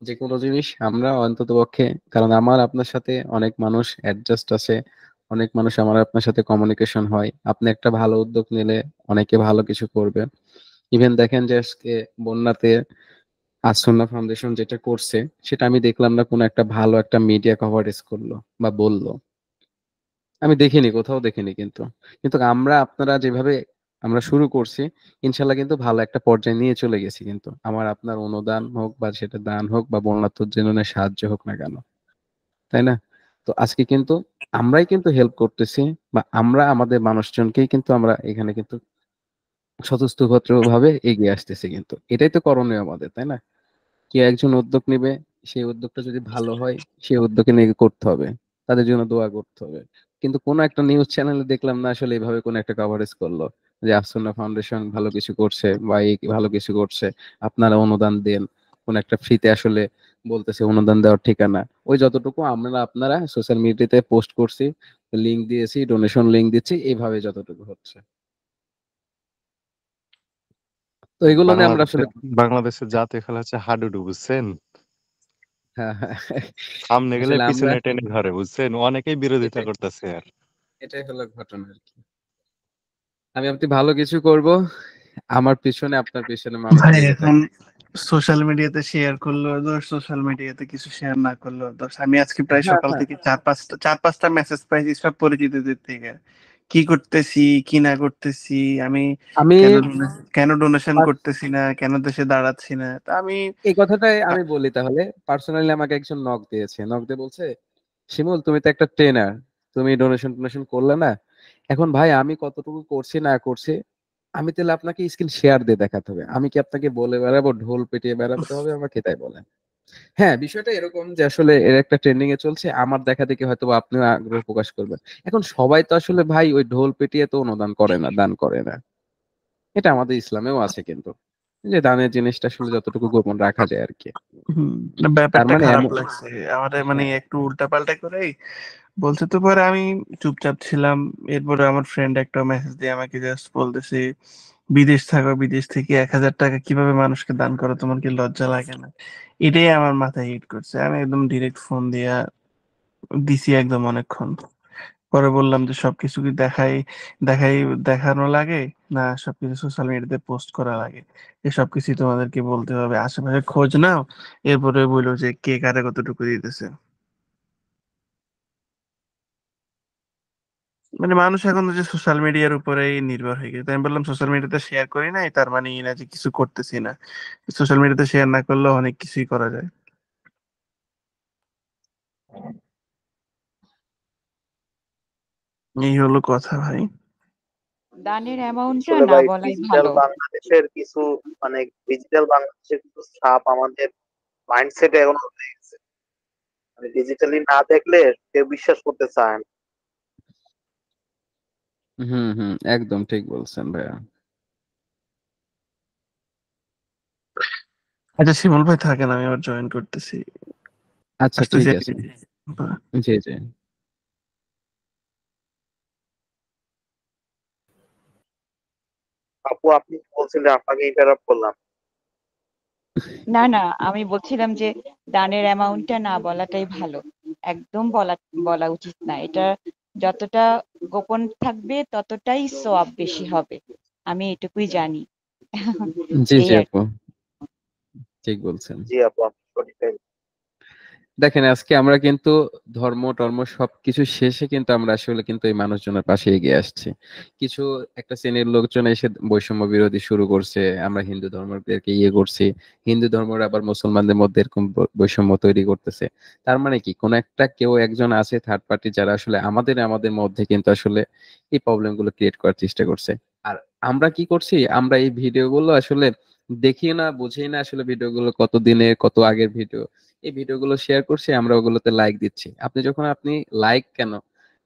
যে কোনো জিনিস আমরা অন্তত পক্ষে, কারণ আমার আপনার সাথে অনেক মানুষ অ্যাডজাস্ট আছে, অনেক মানুষ আমার আপনার সাথে কমিউনিকেশন হয়, আপনি একটা ভালো উদ্যোগ নিলে অনেকে ভালো কিছু করবে। ইভেন দেখেন যে আজকে বন্যাতে আসন্না ফাউন্ডেশন যেটা করছে, সেটা আমি দেখলাম না কোনো একটা ভালো একটা মিডিয়া কভারেজ করলো বা বললো। আমি দেখিনি, কোথাও দেখিনি, কিন্তু কিন্তু আপনারা যেভাবে আমরা শুরু করছি, ইনশাল্লাহ কিন্তু ভালো একটা পর্যায়ে নিয়ে চলে গেছি। কিন্তু আমার আপনার অনুদান হোক বা সেটা দান হোক বা বন্যার্থজনের সাহায্য হোক না কেন, তাই না? তো আজকে কিন্তু আমরাই কিন্তু হেল্প করতেছি, বা আমরা আমাদের মানুষজনকেই কিন্তু আমরা এখানে কিন্তু স্বতঃস্ফূর্ত ভাবে এগিয়ে আসতেছি। কিন্তু এটাই তো করণীয় আমাদের, তাই না? কেউ একজন উদ্যোগ নিবে, সেই উদ্যোগটা যদি ভালো হয়, সেই উদ্যোগে নিয়ে করতে হবে, তাদের জন্য দোয়া করতে হবে। কিন্তু কোন একটা নিউজ চ্যানেলে দেখলাম না আসলে এইভাবে কোন একটা কভারেজ করলো যে আফসুন্নাহ ফাউন্ডেশন ভালো কিছু করছে বা এই ভালো কিছু করছে, আপনারা অনুদান দেন। কোন একটা ফ্রিতে আসলে বলতেছে অনুদান দেওয়ার ঠিকানা, ওই যতটুকু আমরা আপনারা সোশ্যাল মিডিয়াতে পোস্ট করছি, লিংক দিয়েছি, ডোনেশন লিংক দিচ্ছি, এইভাবে যতটুকু হচ্ছে। তো এগুলো নিয়ে আমরা বাংলাদেশে আসলে বাংলাদেশের জাতীয় খেলা হচ্ছে হাডুডু, বুঝছেন? হ্যাঁ, হ্যাঁ, সামনে গেলে আসলে আমরা পিছনে টেনে ধরে, বুঝছেন? অনেকেই বিরোধিতা এটাই করতেছে আর এটাই হলো ঘটনা আর কি। আমি আপনি ভালো কিছু করব, আমার পিছনে আপনার পিছনে মানুষ ভাই লেগে এখন থাকবে। সোশ্যাল মিডিয়াতে শেয়ার করলো দোষ, সোশ্যাল মিডিয়াতে কিছু শেয়ার না করলো দোষ। আমি আজকে প্রায় হ্যাঁ, সকাল হ্যাঁ, থেকে চার পাঁচটা মেসেজ পাইছি সব পরিচিতদের থেকে, কি করতেছি কি না করতেছি, আমি আমি কেন ডোনেশন পার- করতেছি না, কেন দেশে দাঁড়াচ্ছি না। তা আমি এই কথাটাই আমি বলি তাহলে। পার্সোনালি আমাকে একজন নক দিয়েছে, নক দিয়ে বলছে, শিমুল তুমি তো একটা ট্রেনার, তুমি ডোনেশন টোনেশন করলে না, এখন ভাই আমি কতটুকু করছি না করছি, আমি তাহলে আপনাকে স্ক্রিন শেয়ার দিয়ে দেখাতে হবে, আমি কি আপনাকে বলে বেড়াবো, ঢোল পেটিয়ে বেড়াতে হবে আমাকে, তাই বলে। হ্যাঁ, বিষয়টা এরকম যে আসলে এর একটা ট্রেন্ডিং এ চলছে, আমার দেখা দেখি হয়তো বা আপনিও আগ্রহ প্রকাশ করবেন। এখন সবাই তো আসলে ভাই ওই ঢোল পেটিয়ে তো অনুদান করে না, দান করে না। এটা আমাদের ইসলামেও আছে কিন্তু, যে দানের জিনিসটা আসলে যতটুকু গোপন রাখা যায় আর কি। হুম, তার ব্যাপারটা মানে খারাপ এমন, লাগছে আমাদের, মানে হ্যাঁ, একটু উল্টাপাল্টা করে বলছে। তো পরে আমি চুপচাপ ছিলাম। এরপরে আমার ফ্রেন্ড একটা মেসেজ দিয়ে আমাকে জাস্ট বলতেছে, বিদেশ থাকো, বিদেশ থেকে 1,000 টাকা কিভাবে মানুষকে দান করো, তোমার কি লজ্জা লাগে না? এটাই আমার মাথায় হিট করছে। আমি একদম ডিরেক্ট ফোন দিয়া দিছি একদম অনেকক্ষণ। পরে বললাম যে সবকিছু কি দেখাই দেখানো লাগে, না সবকিছু সোশ্যাল মিডিয়াতে পোস্ট করা লাগে, যে সবকিছু তোমাদেরকে বলতে হবে? আশেপাশে খোঁজ নাও, এরপরে বললো যে কে কারে কতটুকু দিতেছে। মানে মানুষ এখন যে সোশ্যাল মিডিয়ার উপরেই নির্ভর হয়ে গেছে। তাই আমি বললাম সোশ্যাল মিডিয়াতে শেয়ার করি নাই তার মানে এই না যে কিছু করতেছি না, সোশ্যাল মিডিয়াতে শেয়ার না করলেও অনেক কিছুই করা যায়। এই হলো কথা ভাই। দানের অ্যামাউন্টটা আসলে না ভাই বলাই ডিজিটাল ভালো। বাংলাদেশের কিছু, মানে ডিজিটাল বাংলাদেশের কিছু ছাপ আমাদের মাইন্ডসেটে এখনো রয়ে গেছে। মানে ডিজিটালি না দেখলে কেউ বিশ্বাস করতে চায় না। হুম, হুম, একদম ঠিক বলছেন ভাইয়া। আচ্ছা শিমুল ভাই থাকেন, আমি আবার জয়েন করতেছি, আচ্ছা, আসতেছি ঠিক আমি। আছে। জি, জি। আপু আপনি কি বলছিলেন, আপনাকে ইন্টারাপ্ট করলাম। না না, আমি বলছিলাম যে দানের অ্যামাউন্টটা না বলাটাই ভালো। একদম বলা বলা উচিত না এটা। যতটা গোপন থাকবে ততটাই সওয়াব বেশি হবে। আমি এটুকুই জানি। জি, এই জি আর আপু, ঠিক বলছেন। জি আপু, আপনি সঠিকটাই। দেখেন আজকে আমরা কিন্তু ধর্ম টর্ম সবকিছু শেষে কিন্তু আমরা আসলে কিন্তু এই মানুষজনের পাশে এগিয়ে আসছি। কিছু একটা শ্রেণীর লোকজন এসে বৈষম্য বিরোধী শুরু করছে, আমরা হিন্দু ধর্মদেরকে ইয়ে করছি, হিন্দু ধর্মের আবার মুসলমানদের মধ্যে এরকম বৈষম্য তৈরি করতেছে। তার মানে কি, কোন একটা কেউ একজন আছে থার্ড পার্টি, যারা আসলে আমাদের মধ্যে কিন্তু আসলে এই প্রবলেম গুলো ক্রিয়েট করার চেষ্টা করছে। আর আমরা কি করছি, আমরা এই ভিডিও গুলো আসলে দেখি না, বুঝি না আসলে ভিডিওগুলো কত দিনের কত আগের ভিডিও। এই ভিডিওগুলো শেয়ার করছি, আমরা ওগুলোতে লাইক দিচ্ছি। আপনি লাইক কেন,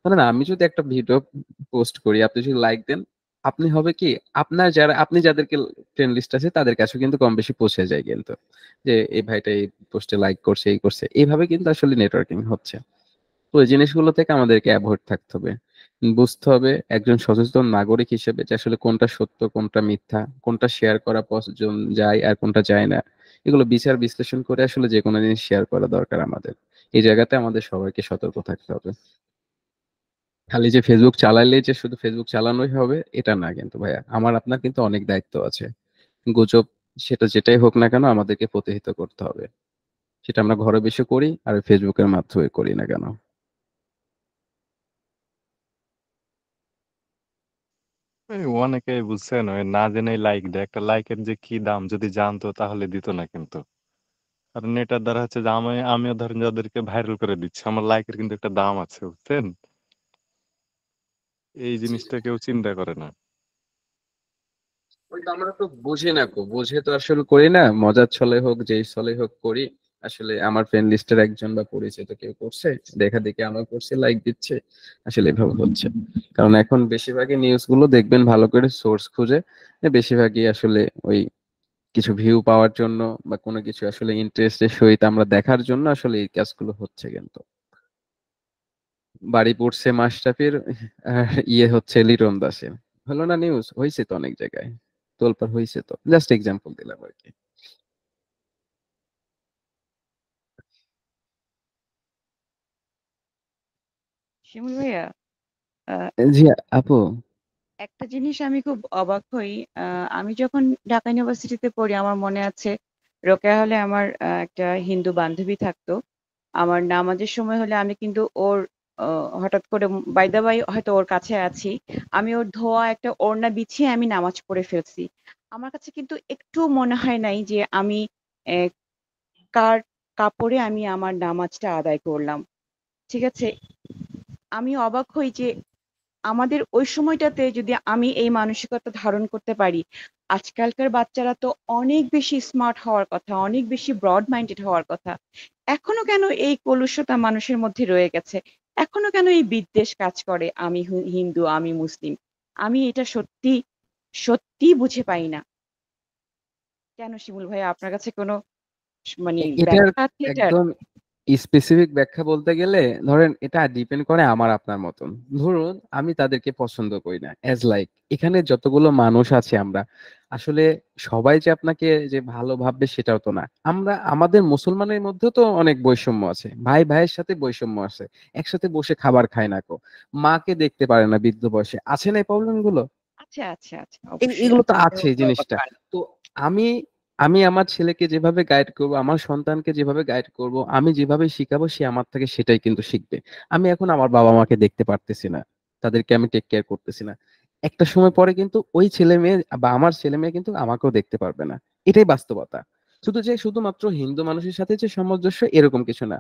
মানে না, আমি যদি একটা ভিডিও পোস্ট করি, আপনি যদি লাইক দেন, আপনি হবে কি, আপনি যাদেরকে ফ্রেন্ড লিস্ট আছে তাদের কাছে কিন্তু কম বেশি পৌঁছে যায় কিন্তু, যে এই ভাইটা এই পোস্টে লাইক করছে, এই করছে, এইভাবে কিন্তু আসলে নেটওয়ার্কিং হচ্ছে। তো এই জিনিসগুলো থেকে আমাদেরকে অ্যাভয়েড থাকতে হবে। বুঝতে হবে একজন সচেতন নাগরিক হিসেবে যে আসলে কোনটা সত্য কোনটা মিথ্যা, কোনটা শেয়ার করা যায় আর কোনটা যায় না। এগুলো বিচার বিশ্লেষণ করে আসলে যে কোনো জিনিস শেয়ার করা দরকার আমাদের। এই জায়গাতে আমাদের সবাইকে সতর্ক থাকতে হবে। খালি যে ফেসবুক চালাইলেই যে শুধু ফেসবুক চালানোই হবে এটা না কিন্তু ভাইয়া, আমার আপনার কিন্তু অনেক দায়িত্ব আছে। গুজব সেটা যেটাই হোক না কেন আমাদেরকে প্রতিহত করতে হবে। সেটা আমরা ঘরে বসে করি আর ফেসবুকের মাধ্যমে করি না কেন। এই অনেকেই বুঝছেন ওই না জেনে লাইক দেয়, একটা লাইকের যে কি দাম যদি জানতো তাহলে দিত না কিন্তু। কারণ এটার দ্বারা হচ্ছে যে আমিও ধরেন যাদেরকে ভাইরাল করে দিচ্ছি, আমার লাইকের কিন্তু একটা দাম আছে বুঝছেন। এই জিনিসটা কেউ চিন্তা করে না। ওই তো আমরা তো বুঝি না, বুঝে তো আসলে করি না, মজার ছলে হোক যেই ছলে হোক করি। আসলে আমার ফ্রেন্ড লিস্টের একজন বা পরিচিত কেউ করছে, দেখা দেখি আমার করছে, লাইক দিচ্ছে, আসলে এভাবে হচ্ছে। কারণ এখন বেশিরভাগই নিউজ গুলো দেখবেন ভালো করে সোর্স খুঁজে, বেশিরভাগই আসলে ওই কিছু ভিউ পাওয়ার জন্য বা কোনো কিছু আসলে ইন্টারেস্টের সহিত আমরা দেখার জন্য আসলে এই কাজগুলো হচ্ছে। কিন্তু বাড়ি পড়ছে মাশরাফির, ইয়ে হচ্ছে লিটন দাসের, হলো না নিউজ? হয়েছে তো অনেক জায়গায়, তোলপাড় হয়েছে তো, জাস্ট এক্সাম্পল দিলাম আর কি। শিমুল ভাইয়া, আহ, জি আপু। একটা জিনিস আমি খুব অবাক হই। আমি যখন ঢাকা ইউনিভার্সিটিতে পড়ি, আমার মনে আছে রোকেয়া হলে আমার একটা হিন্দু বান্ধবী থাকতো। আমার নামাজের সময় হলে আমি কিন্তু ওর হঠাৎ করে বাই দা বাই হয়তো ওর কাছে আছি, আমি ওর ধোয়া একটা ওড়না বিছিয়ে আমি নামাজ পড়ে ফেলছি। আমার কাছে কিন্তু একটু মনে হয় নাই যে আমি আহ, কার কাপড়ে আমি আমার নামাজটা আদায় করলাম। ঠিক আছে, আমি অবাক হই যে আমাদের ওই সময়টাতে যদি আমি এই মানসিকতা ধারণ করতে পারি, আজকালকার বাচ্চারা তো অনেক বেশি স্মার্ট হওয়ার কথা, অনেক বেশি ব্রড মাইন্ডেড হওয়ার কথা। এখনো কেন এই কলুষতা মানুষের মধ্যে রয়ে গেছে? এখনো কেন এই বিদ্বেষ কাজ করে, আমি হিন্দু আমি মুসলিম? আমি এটা সত্যি সত্যি বুঝে পাই না। কেন শিমুল ভাই, আপনার কাছে কোনো মানে এটার ব্যাখ্যা আছে এটার? একদম স্পেসিফিক ব্যাখ্যা বলতে গেলে, ধরেন এটা ডিপেন্ড করে আমার আপনার মতন। ধরুন আমি তাদেরকে পছন্দ করি না, এজ লাইক এখানে যতগুলো মানুষ আছে আমরা আসলে সবাই যে আপনাকে যে ভালো ভাববে সেটাও তো না। আমরা আমাদের মুসলমানের মধ্যেও তো অনেক বৈষম্য আছে, ভাই ভাইয়ের সাথে বৈষম্য আছে, একসাথে বসে খাবার খায় না কো, মাকে দেখতে পারে না বৃদ্ধ বয়সে, আছে না এই প্রবলেম গুলো? আচ্ছা আচ্ছা আচ্ছা, অবশ্যই এগুলো আছে, তো এটা আছে এই বড় জিনিসটা। ব্যাপার। তো আমি আমি আমার ছেলেকে যেভাবে গাইড করব, আমার সন্তানকে যেভাবে গাইড করব, আমি যেভাবে শিখাবো সে আমার থেকে সেটাই কিন্তু শিখবে। আমি এখন আমার বাবা মাকে দেখতে পারতেছি না, তাদেরকে আমি টেক কেয়ার করতেছি না, একটা সময় পরে কিন্তু ওই ছেলে মেয়ে বা আমার ছেলে মেয়ে কিন্তু আমাকেও দেখতে পারবে না। এটাই বাস্তবতা। শুধু যে শুধুমাত্র হিন্দু মানুষের সাথে যে সামঞ্জস্য এরকম কিছু না।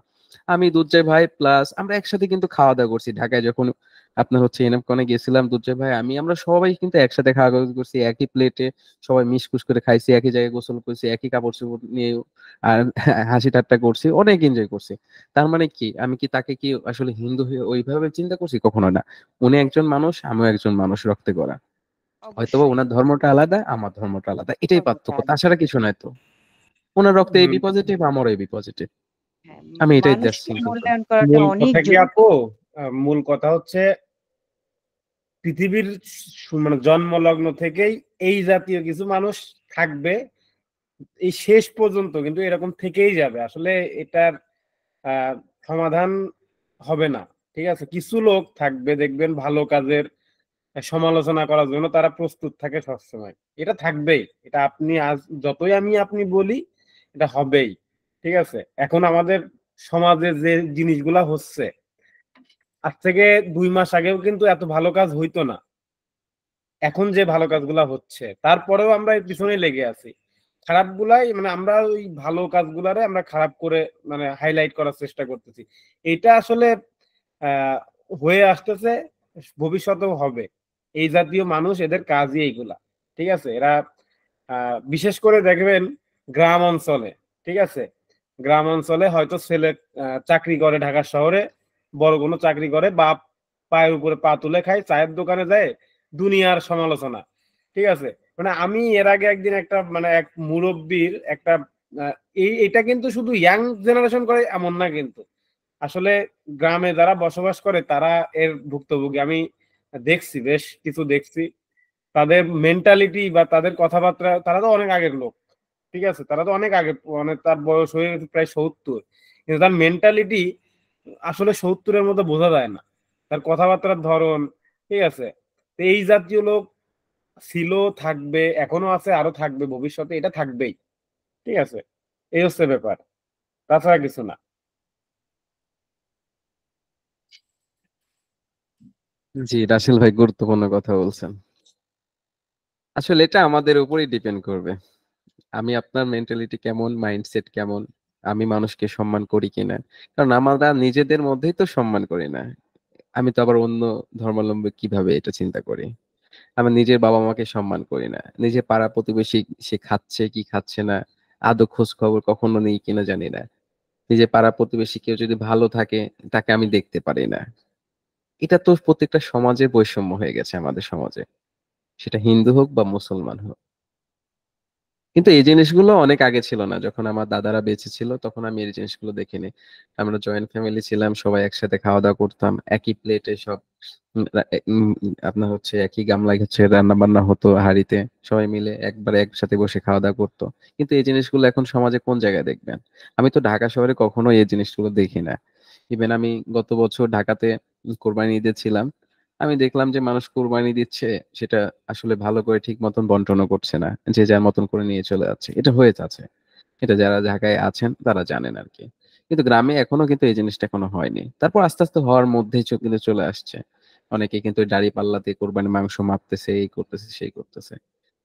আমি দুধজয় ভাই প্লাস আমরা একসাথে কিন্তু খাওয়া দাওয়া করছি ঢাকায়, যখন আপনার হচ্ছে এনএফকনে গেছিলাম, দুধজয় ভাই আমি আমরা সবাই কিন্তু একসাথে খাওয়া দাওয়া করছি, একই প্লেটে সবাই মিশকুশ করে খাইছি, একই জায়গায় গোসল করছি, একই কাপড় চোপড় নিয়ে আর হাসি ঠাট্টা করছি, অনেক এনজয় করছি। তার মানে কি আমি কি তাকে কি আসলে হিন্দু হয়ে ওইভাবে চিন্তা করছি? কখনো না। উনি একজন মানুষ, আমিও একজন মানুষ, রক্তে গড়া। হয়তোবা অবশ্যই ওনার ধর্মটা আলাদা, আমার ধর্মটা আলাদা, এটাই ধর্মটা পার্থক্য, আলাদা। তাছাড়া কিছু নাই তো। ওনার রক্তে এবি উম, পজিটিভ, আমারও এবি পজিটিভ। হ্যাঁ, আমি এটাই জাস্ট মানুষকে সিম্পল করি। মূল্যায়ন করাটা মূল অনেক কথা কি জরুরি। আপু, মূল কথা হচ্ছে পৃথিবীর মানে জন্মলগ্ন থেকেই এই জাতীয় কিছু মানুষ থাকবে, এই শেষ পর্যন্ত কিন্তু এরকম থেকেই যাবে। আসলে এটার আহ সমাধান হবে না। ঠিক আছে, কিছু লোক থাকবে দেখবেন ভালো কাজের সমালোচনা করার জন্য তারা প্রস্তুত থাকে সবসময়, এটা থাকবেই। এটা আপনি আজ যতই আপনি বলি, এটা হবেই। ঠিক আছে, এখন আমাদের সমাজে যে জিনিসগুলা হচ্ছে, আজ থেকে 2 মাস আগেও কিন্তু এত ভালো কাজ হইতো না। এখন যে ভালো কাজগুলা হচ্ছে তারপরেও আমরা এর পিছনে লেগে আছি। খারাপ গুলাই মানে আমরা ওই ভালো কাজগুলারে আমরা খারাপ করে মানে হাইলাইট করার চেষ্টা করতেছি। এটা আসলে আহ হয়ে আসতেছে, ভবিষ্যতেও হবে। এই জাতীয় মানুষ, এদের কাজই এইগুলা। ঠিক আছে, এরা বিশেষ করে দেখবেন গ্রাম অঞ্চলে। ঠিক আছে, গ্রাম অঞ্চলে হয়তো ছেলে চাকরি করে ঢাকা শহরে, বড় কোনো চাকরি করে, বাপ পায়ের উপরে পা তুলে খায়, চায়ের দোকানে যায়, দুনিয়ার সমালোচনা। ঠিক আছে, মানে আমি এর আগে একদিন একটা মানে এক মুরব্বীর একটা এটা কিন্তু শুধু ইয়াং জেনারেশন করে এমন না কিন্তু, আসলে গ্রামে যারা বসবাস করে তারা এর ভুক্তভোগী। আমি দেখছি, বেশ কিছু দেখছি, তাদের মেন্টালিটি বা তাদের কথাবার্তা, তারা তো অনেক আগের লোক। ঠিক আছে, তারা তো অনেক আগে, মানে তার বয়স হয়ে গেছে প্রায় 70, কিন্তু তার মেন্টালিটি আসলে 70-এর মধ্যে বোঝা যায় না, তার কথাবার্তার ধরন। ঠিক আছে, তো এই জাতীয় লোক ছিল, থাকবে, এখনো আছে, আরো থাকবে, ভবিষ্যতে এটা থাকবেই। ঠিক আছে, এই হচ্ছে ব্যাপার, তাছাড়া কিছু না। জি রাসেল ভাই, গুরুত্বপূর্ণ কথা বলছেন। আসলে এটা আমাদের উপরেই ডিপেন্ড করবে। আমি আপনার মেন্টালিটি কেমন, মাইন্ডসেট কেমন, আমি মানুষকে সম্মান করি কিনা। কারণ আমরা নিজেদের মধ্যেই তো সম্মান করি না। আমি তো আবার অন্য ধর্মাবলম্বী কিভাবে এটা চিন্তা করি। আমি নিজের বাবা মাকে সম্মান করি না, নিজের পাড়া প্রতিবেশী সে খাচ্ছে কি খাচ্ছে না আদৌ খোঁজ খবর কখনো নেই কিনা জানি না। নিজের পাড়া প্রতিবেশী কেউ যদি ভালো থাকে তাকে আমি দেখতে পারি না। এটা তো প্রত্যেকটা সমাজে বৈষম্য হয়ে গেছে আমাদের সমাজে, সেটা হিন্দু হোক বা মুসলমান হোক। কিন্তু এই জিনিসগুলো অনেক আগে ছিল না, যখন আমার দাদারা বেঁচে ছিল তখন আমি এই জিনিসগুলো দেখিনি। আমরা জয়েন্ট ফ্যামিলি ছিলাম, সবাই একসাথে খাওয়া দাওয়া করতাম, একই প্লেটে সব। আপনার হচ্ছে একই গামলায় হচ্ছে রান্না বান্না হতো হাঁড়িতে, সবাই মিলে একবারে একসাথে বসে খাওয়া দাওয়া করতো। কিন্তু এই জিনিসগুলো এখন সমাজে কোন জায়গায় দেখবেন? আমি তো ঢাকা শহরে কখনো এই জিনিসগুলো দেখি না। ইভেন আমি গত বছর ঢাকাতে কোরবানি ঈদে ছিলাম, আমি দেখলাম যে মানুষ কোরবানি দিচ্ছে, সেটা আসলে ভালো করে ঠিক মতন বন্টনও করছে না, যে যার মতন করে নিয়ে চলে যাচ্ছে। এটা হয়ে যাচ্ছে, এটা যারা ঢাকায় আছেন তারা জানেন আর কি। কিন্তু গ্রামে এখনো কিন্তু এই জিনিসটা এখনো হয়নি, তারপর আস্তে আস্তে হওয়ার মধ্যেই কিন্তু চলে আসছে। অনেকে কিন্তু দাড়ি পাল্লাতে কোরবানি মাংস মাপতেছে, এই করতেছে সেই করতেছে।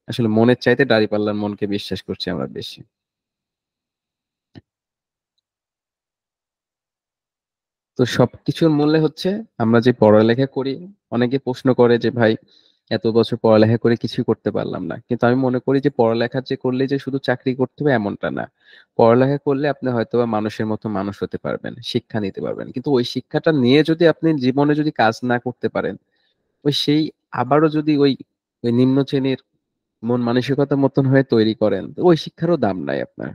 আসলে মনের চাইতে দাড়ি পাল্লার মনকে বিশ্বাস করছি আমরা বেশি। তো সবকিছুর মূল্যে হচ্ছে আমরা যে পড়ালেখা করি। অনেকে প্রশ্ন করে যে ভাই এত বছর পড়ালেখা করে কিছু করতে পারলাম না, কিন্তু আমি মনে করি যে পড়ালেখা যে করলে যে শুধু চাকরি করতে হবে এমনটা না। পড়ালেখা করলে আপনি হয়তোবা মানুষের মতো মানুষ হতে পারবেন, শিক্ষা নিতে পারবেন, কিন্তু ওই শিক্ষাটা নিয়ে যদি আপনি জীবনে যদি কাজ না করতে পারেন, ওই সেই আবারও যদি ওই ওই নিম্ন শ্রেণীর মন মানসিকতার মতন হয়ে তৈরি করেন, তো ওই শিক্ষারও দাম নাই আপনার।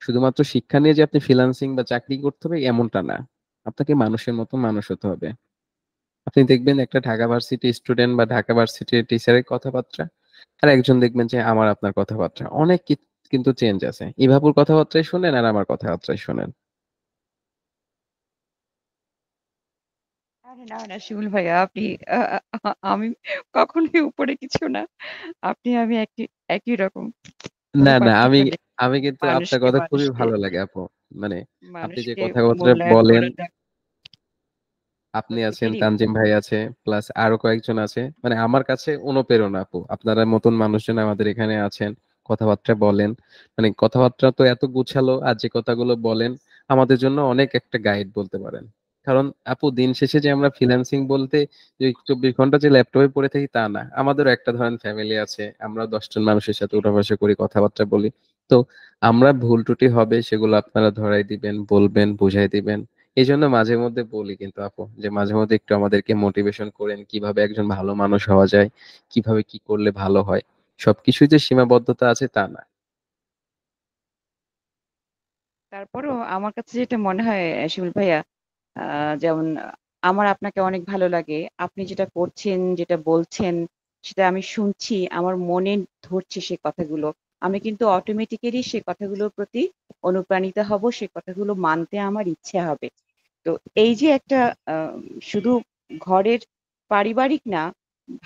শুধুমাত্র শিক্ষা নিয়ে যে আপনি ফ্রিল্যান্সিং বা চাকরি করতে হবে এমনটা না, আপনাকে মানুষের মতো মানুষ হতে হবে। আপনি দেখবেন একটা ঢাকা ভার্সিটি স্টুডেন্ট বা ঢাকা ভার্সিটির টিচারের কথাবার্তা, আর একজন দেখবেন যে আমার আপনার কথাবার্তা অনেক কিন্তু চেঞ্জ আছে। ইভাবুর কথাবার্তায় শুনেন আর আমার কথাবার্তায় শুনেন। আরে না না শিমুল ভাইয়া, আপনি আমি কখনোই উপরে কিছু না। আপনি আমি একই একই রকম, কোনো না না, আমি পার্থক্য নেই। আমি কিন্তু আপনার মানুষকে কথা খুবই মানুষকে ভালো লাগে আপু। মানে আপনি যে মানুষকে কথাবার্তা মূল্যায়ন বলেন, করা যাক আপনি আছেন, প্রত্যেকেরই তানজিম উচিত। ভাই আছে, প্লাস আরো কয়েকজন আছে, মানে আমার কাছে অনুপ্রেরণা আপু। আপনারা মতন মানুষজন আমাদের এখানে আছেন, কথাবার্তা বলেন, মানে কথাবার্তা তো এত গুছালো, আর যে কথাগুলো বলেন আমাদের জন্য অনেক একটা গাইড বলতে পারেন। কারণ আপু দিন শেষে যে আমরা ফ্রিল্যান্সিং বলতে যে 24 ঘন্টা যে ল্যাপটপে পড়ে থাকি তা না, আমাদেরও একটা ধরেন ফ্যামিলি আছে, আমরা 10 জন মানুষের সাথে উঠা বসা করি, কথাবার্তা বলি। তো আমরা ভুল ত্রুটি হবে সেগুলো আপনারা ধরাই দিবেন, বলবেন, বুঝাই দিবেন। এই জন্য মাঝে মধ্যে বলি কিন্তু আপু, যে মাঝে মধ্যে একটু আমাদেরকে মোটিভেশন করেন কিভাবে একজন ভালো মানুষ হওয়া যায়, কিভাবে কি করলে ভালো হয়। সবকিছুই যে সীমাবদ্ধতা আছে তা না। তারপরও আমার কাছে যেটা মনে হয় শিমুল ভাইয়া, যেমন আমার আপনাকে অনেক ভালো লাগে। আপনি যেটা করছেন, যেটা বলছেন, সেটা আমি শুনছি। আমার মনে ধরছে সে কথাগুলো। আমি কিন্তু অটোমেটিক্যালি সে কথাগুলোর প্রতি অনুপ্রাণিত হব। সে কথাগুলো মানতে আমার ইচ্ছে হবে। তো এই যে একটা আ শুধু ঘরের পারিবারিক না,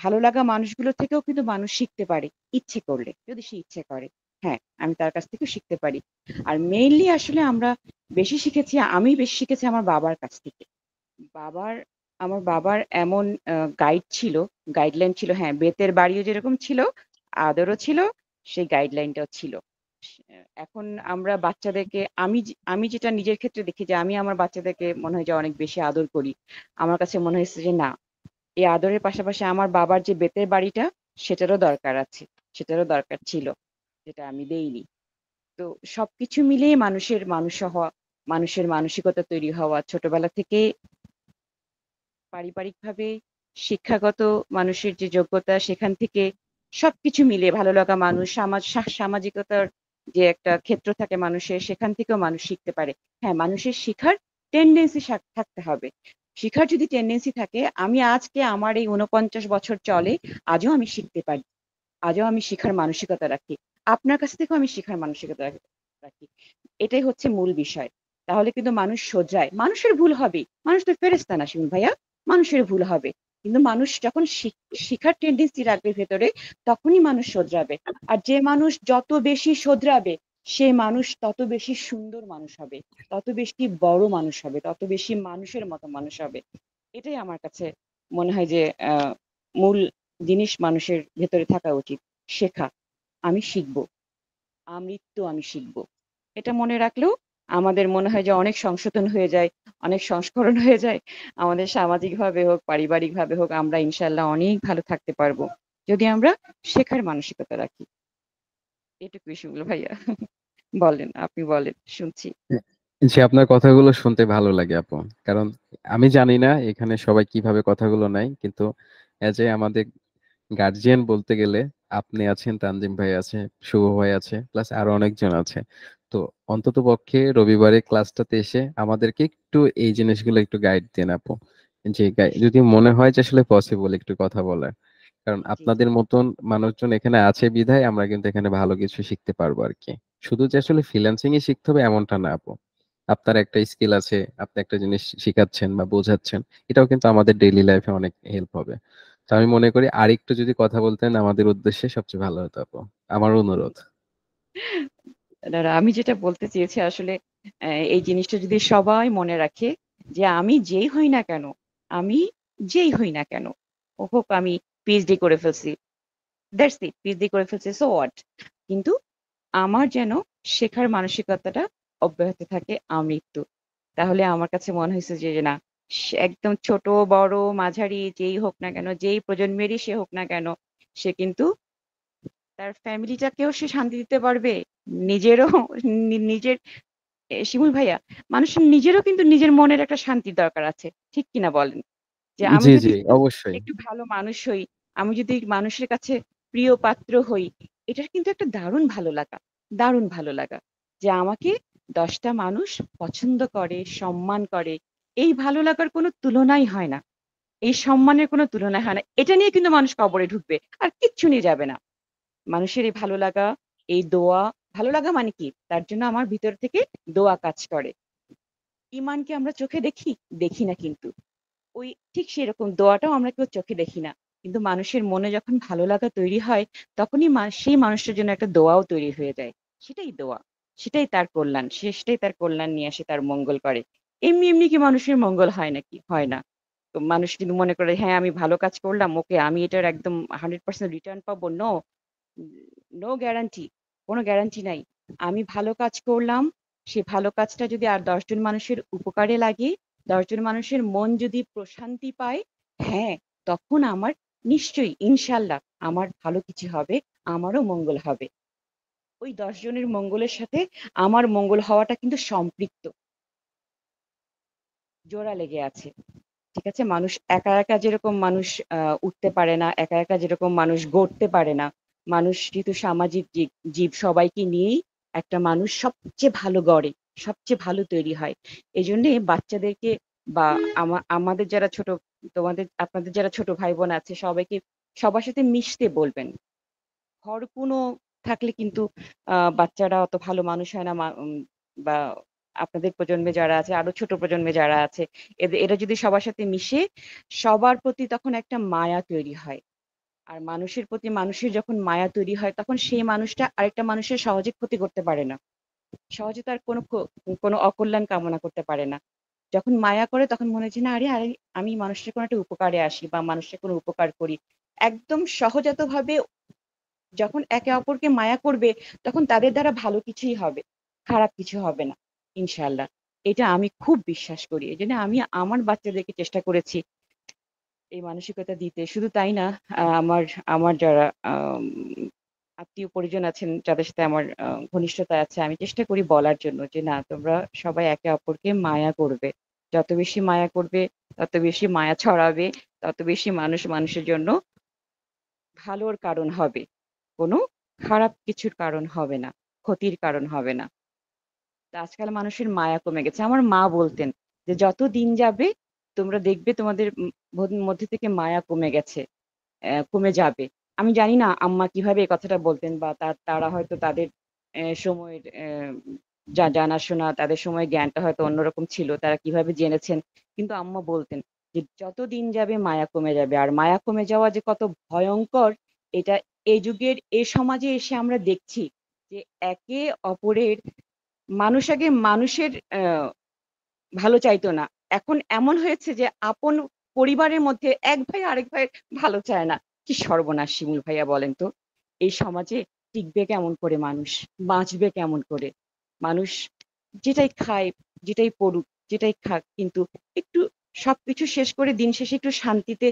ভালো লাগা মানুষগুলো থেকেও কিন্তু মানুষ শিখতে পারে ইচ্ছে করলে। যদি সে ইচ্ছে করে। হ্যাঁ, আমি তার কাছ থেকেও শিখতে পারি। আর মেইনলি আসলে আমি বেশি শিখেছি আমার বাবার কাছ থেকে। বাবার আমার বাবার এমন গাইড ছিল, গাইডলাইন ছিল। হ্যাঁ, বেতের বাড়িও যেরকম ছিল, আদরও ছিল, সেই গাইডলাইনটাও ছিল। এখন আমরা বাচ্চাদেরকে আমি যেটা নিজের ক্ষেত্রে দেখি যে আমি আমার বাচ্চাদেরকে মনে হয় যে অনেক বেশি আদর করি। আমার কাছে মনে হয়েছে যে না, এই আদরের পাশাপাশি আমার বাবার যে বেতের বাড়িটা সেটারও দরকার আছে। সেটারও দরকার ছিল। যেটা আমি দেইনি। তো সবকিছু মিলিয়ে মানুষের মানুষ হওয়া, মানুষের মানসিকতা তৈরি হওয়া ছোটবেলা থেকে পারিবারিকভাবে শিক্ষাগত মানুষের যে যোগ্যতা সেখান থেকে সবকিছু মিলিয়ে ভালো লাগা মানুষ, সামাজিকতার যে একটা ক্ষেত্র থাকে মানুষের সেখান থেকেও মানুষ শিখতে পারে। হ্যাঁ, মানুষের শিখার টেনডেন্সি থাকতে হবে। শিখার যদি টেনডেন্সি থাকে, আমি আজকে আমার এই ৪৯ বছর চলে, আজও আমি শিখতে পারি। আজও আমি শিখার মানসিকতা রাখি। আপনার কাছ থেকেও আমি শিখার মানসিকতা রাখি। এটাই হচ্ছে মূল বিষয়। তাহলে কিন্তু মানুষ শোধরায়। মানুষের ভুল হবেই। মানুষ তো ফেরেশতা না শিমুল ভাইয়া। মানুষের ভুল হবে। কিন্তু মানুষ যখন শিখার টেনডেন্সি রাখবে ভেতরে, তখনই মানুষ শোধরাবে। আর যে মানুষ যত বেশি শোধরাবে, সে মানুষ তত বেশি সুন্দর মানুষ হবে, তত বেশি বড় মানুষ হবে, তত বেশি মানুষের মতো মানুষ হবে। এটাই আমার কাছে মনে হয় যে মূল জিনিস মানুষের ভেতরে থাকা উচিত। শেখা, আমি শিখব, আমৃত্যু আমি শিখব। এটা মনে রাখলেও আমাদের মনে হয় যে অনেক সংশোধন হয়ে যায়, অনেক সংস্করণ হয়ে যায়। আমাদের সামাজিকভাবে হোক, পারিবারিকভাবে হোক, আমরা ইনশাআল্লাহ অনেক ভালো থাকতে পারবো যদি আমরা শেখার মানসিকতা রাখি। এটুকুই শিমুল ভাইয়া। বলেন, আপনি বলেন, শুনছি। যে আপনার কথাগুলো শুনতে ভালো লাগে আপু, কারণ আমি জানি না এখানে সবাই কিভাবে কথাগুলো নেয়, কিন্তু এজ এ আমাদের গার্জিয়ান বলতে গেলে আপনি আছেন, তানজিম ভাই আছে, শুভ ভাই আছে, প্লাস আরো অনেকজন আছে। তো অন্তত পক্ষে রবিবারে ক্লাসটাতে এসে আমাদেরকে একটু এই জিনিসগুলো একটু গাইড দেন আপু, যে যদি মনে হয় যে আসলে পসিবল একটু কথা বলার, কারণ আপনাদের মতন মানুষজন এখানে আছে বিধায় আমরা কিন্তু এখানে ভালো কিছু শিখতে পারবো আর কি। শুধু যে আসলে ফ্রিল্যান্সিং এ শিখতে হবে এমনটা না আপু, আপনার একটা স্কিল আছে, আপনি একটা জিনিস শিখাচ্ছেন বা বোঝাচ্ছেন, এটাও কিন্তু আমাদের ডেইলি লাইফে অনেক হেল্প হবে। তো আমি মনে করি আরেকটু যদি কথা বলতেন আমাদের উদ্দেশ্যে সবচেয়ে ভালো হতো আপু, আমার অনুরোধ। দাঁড়া, আমি যেটা বলতে চেয়েছি আসলে এই জিনিসটা যদি সবাই মনে রাখে যে আমি যেই হই না কেন, আমি যেই হই না কেন, ও হোক আমি পিএইচডি করে ফেলছি, দ্যাটস ইট, পিএইচডি করে ফেলছি, সো হোয়াট, কিন্তু আমার যেন শেখার মানসিকতাটা অব্যাহত থাকে আমৃত্যু। তাহলে আমার কাছে মনে হয়েছে যে না, একদম ছোট বড় মাঝারি যেই হোক না কেন, যেই প্রজন্মেরই সে হোক না কেন, সে কিন্তু তার ফ্যামিলিটাকেও সে শান্তি দিতে পারবে, নিজেরও নিজের শিমুল ভাইয়া, মানুষের নিজেরও কিন্তু নিজের মনের একটা শান্তির দরকার আছে, ঠিক কিনা বলেন? যে আমি জি যদি জি অবশ্যই। একটু ভালো মানুষ হই, আমি যদি মানুষের কাছে প্রিয় পাত্র হই, এটার কিন্তু একটা দারুণ ভালো লাগা, দারুণ ভালো লাগা, যে আমাকে 10টা মানুষ পছন্দ করে, সম্মান করে। এই ভালো লাগার কোনো তুলনাই হয় না, এই সম্মানের কোনো তুলনা হয় না। এটা নিয়ে কিন্তু মানুষ কবরে ঢুকবে, আর কিচ্ছু নিয়ে যাবে না। মানুষের এই ভালো লাগা, এই দোয়া, ভালো লাগা মানে কি? তার জন্য আমার ভিতর থেকে দোয়া কাজ করে। ঈমানকে আমরা চোখে দেখি? দেখি না কিন্তু। ওই ঠিক সেরকম দোয়াটাও আমরা কেউ চোখে দেখি না। কিন্তু মানুষের মনে যখন ভালো লাগা তৈরি হয়, তখনই সেই মানুষটার জন্য একটা দোয়াও তৈরি হয়ে যায়। সেটাই দোয়া। সেটাই তার কল্যাণ। সেটাই তার কল্যাণ নিয়ে আসে, তার মঙ্গল করে। এমনি, এমনি কি মানুষের মঙ্গল হয় নাকি? হয় না। তো মানুষ কিন্তু মনে করে, হ্যাঁ, আমি ভালো কাজ করলাম, ওকে আমি এটার একদম 100% রিটার্ন পাবো। No, no guarantee. কোনো গ্যারান্টি নাই। আমি ভালো কাজ করলাম, সে ভালো কাজটা যদি আর ১০ জন মানুষের উপকারে লাগে, ১০ জন মানুষের মন যদি প্রশান্তি পায়, হ্যাঁ, তখন আমার নিশ্চয়ই ইনশাআল্লাহ আমার ভালো কিছু হবে, আমারও মঙ্গল হবে। ওই ১০ জনের মঙ্গলের সাথে আমার মঙ্গল হওয়াটা কিন্তু সম্পৃক্ত, জোড়া লেগে আছে। ঠিক আছে? মানুষ একা, একা যেরকম মানুষ উঠতে পারে না, একা, একা যেরকম মানুষ গড়তে পারে না, মানুষ যেহেতু সামাজিক জীব, সবাইকে নিয়েই একটা মানুষ সবচেয়ে ভালো গড়ে, সবচেয়ে ভালো তৈরি হয়। এজন্যে বাচ্চাদেরকে বা আমাদের যারা ছোট, আপনাদের যারা ছোট ভাই-বোন আছে, সবাইকে সবার সাথে মিশতে বলবেন। হরকুনো থাকলে কিন্তু বাচ্চারা অত ভালো মানুষ হয় না। বা আপনাদের প্রজন্মে যারা আছে, আরো ছোট প্রজন্মে যারা আছে, এরা যদি সবার সাথে মিশে, সবার প্রতি তখন একটা মায়া তৈরি হয়। আর মানুষের প্রতি মানুষের যখন মায়া তৈরি হয়, তখন সেই মানুষটা আরেকটা মানুষের সহজে ক্ষতি করতে পারে না। সহজে তার কোনো অকল্যাণ কামনা করতে পারে না। যখন মায়া করে তখন মনে হয় যে না, আরে আরে, আমি মানুষের কোনো একটা উপকারে আসি বা মানুষের কোনো উপকার করি। একদম সহজাতভাবে যখন একে অপরকে মায়া করবে, তখন তাদের দ্বারা ভালো কিছুই হবে, খারাপ কিছু হবে না ইনশাআল্লাহ। এটা আমি খুব বিশ্বাস করি। এজন্য আমি আমার বাচ্চাদেরকে চেষ্টা করেছি এই মানসিকতা দিতে। শুধু তাই না, আমার আমার যারা আত্মীয় পরিজন আছেন, যাদের সাথে আমার ঘনিষ্ঠতা আছে, আমি চেষ্টা করি বলার জন্য যে না, তোমরা সবাই একে অপরকে মায়া করবে। যত বেশি মায়া করবে, তত বেশি মায়া ছড়াবে, তত বেশি মানুষ মানুষের জন্য ভালোর কারণ হবে। কোনো খারাপ কিছুর কারণ হবে না, ক্ষতির কারণ হবে না। তো আজকাল মানুষের মায়া কমে গেছে। আমার মা বলতেন যে, "যত দিন যাবে তোমরা দেখবে তোমাদের মধ্যে থেকে মায়া কমে গেছে, কমে যাবে।" আমি জানি না আম্মা কিভাবে এই কথাটা বলতেন, বা তারা হয়তো তাদের সময়ের জানাশোনা, তাদের সময়ের জ্ঞানটা হয়তো অন্যরকম ছিল। তারা কিভাবে জেনেছেন। কিন্তু আম্মা বলতেন যে, "যত দিন যাবে মায়া কমে যাবে।" আর মায়া কমে যাওয়া যে কত ভয়ংকর, এটা এই যুগের এ সমাজে এসে আমরা দেখছি যে একে অপরের, মানুষ আগে মানুষের ভালো চাইতো না। এখন এমন হয়েছে যে আপন পরিবারের মধ্যে এক ভাই আরেক ভাইয়ের ভালো চায় না। কি সর্বনাশ শিমুল ভাইয়া, বলেন তো? এই সমাজে টিকবে কেমন করে মানুষ, বাঁচবে কেমন করে মানুষ? যেটাই খায়, যেটাই পড়ুক, যেটাই খাক, কিন্তু একটু সবকিছু শেষ করে দিন শেষে একটু শান্তিতে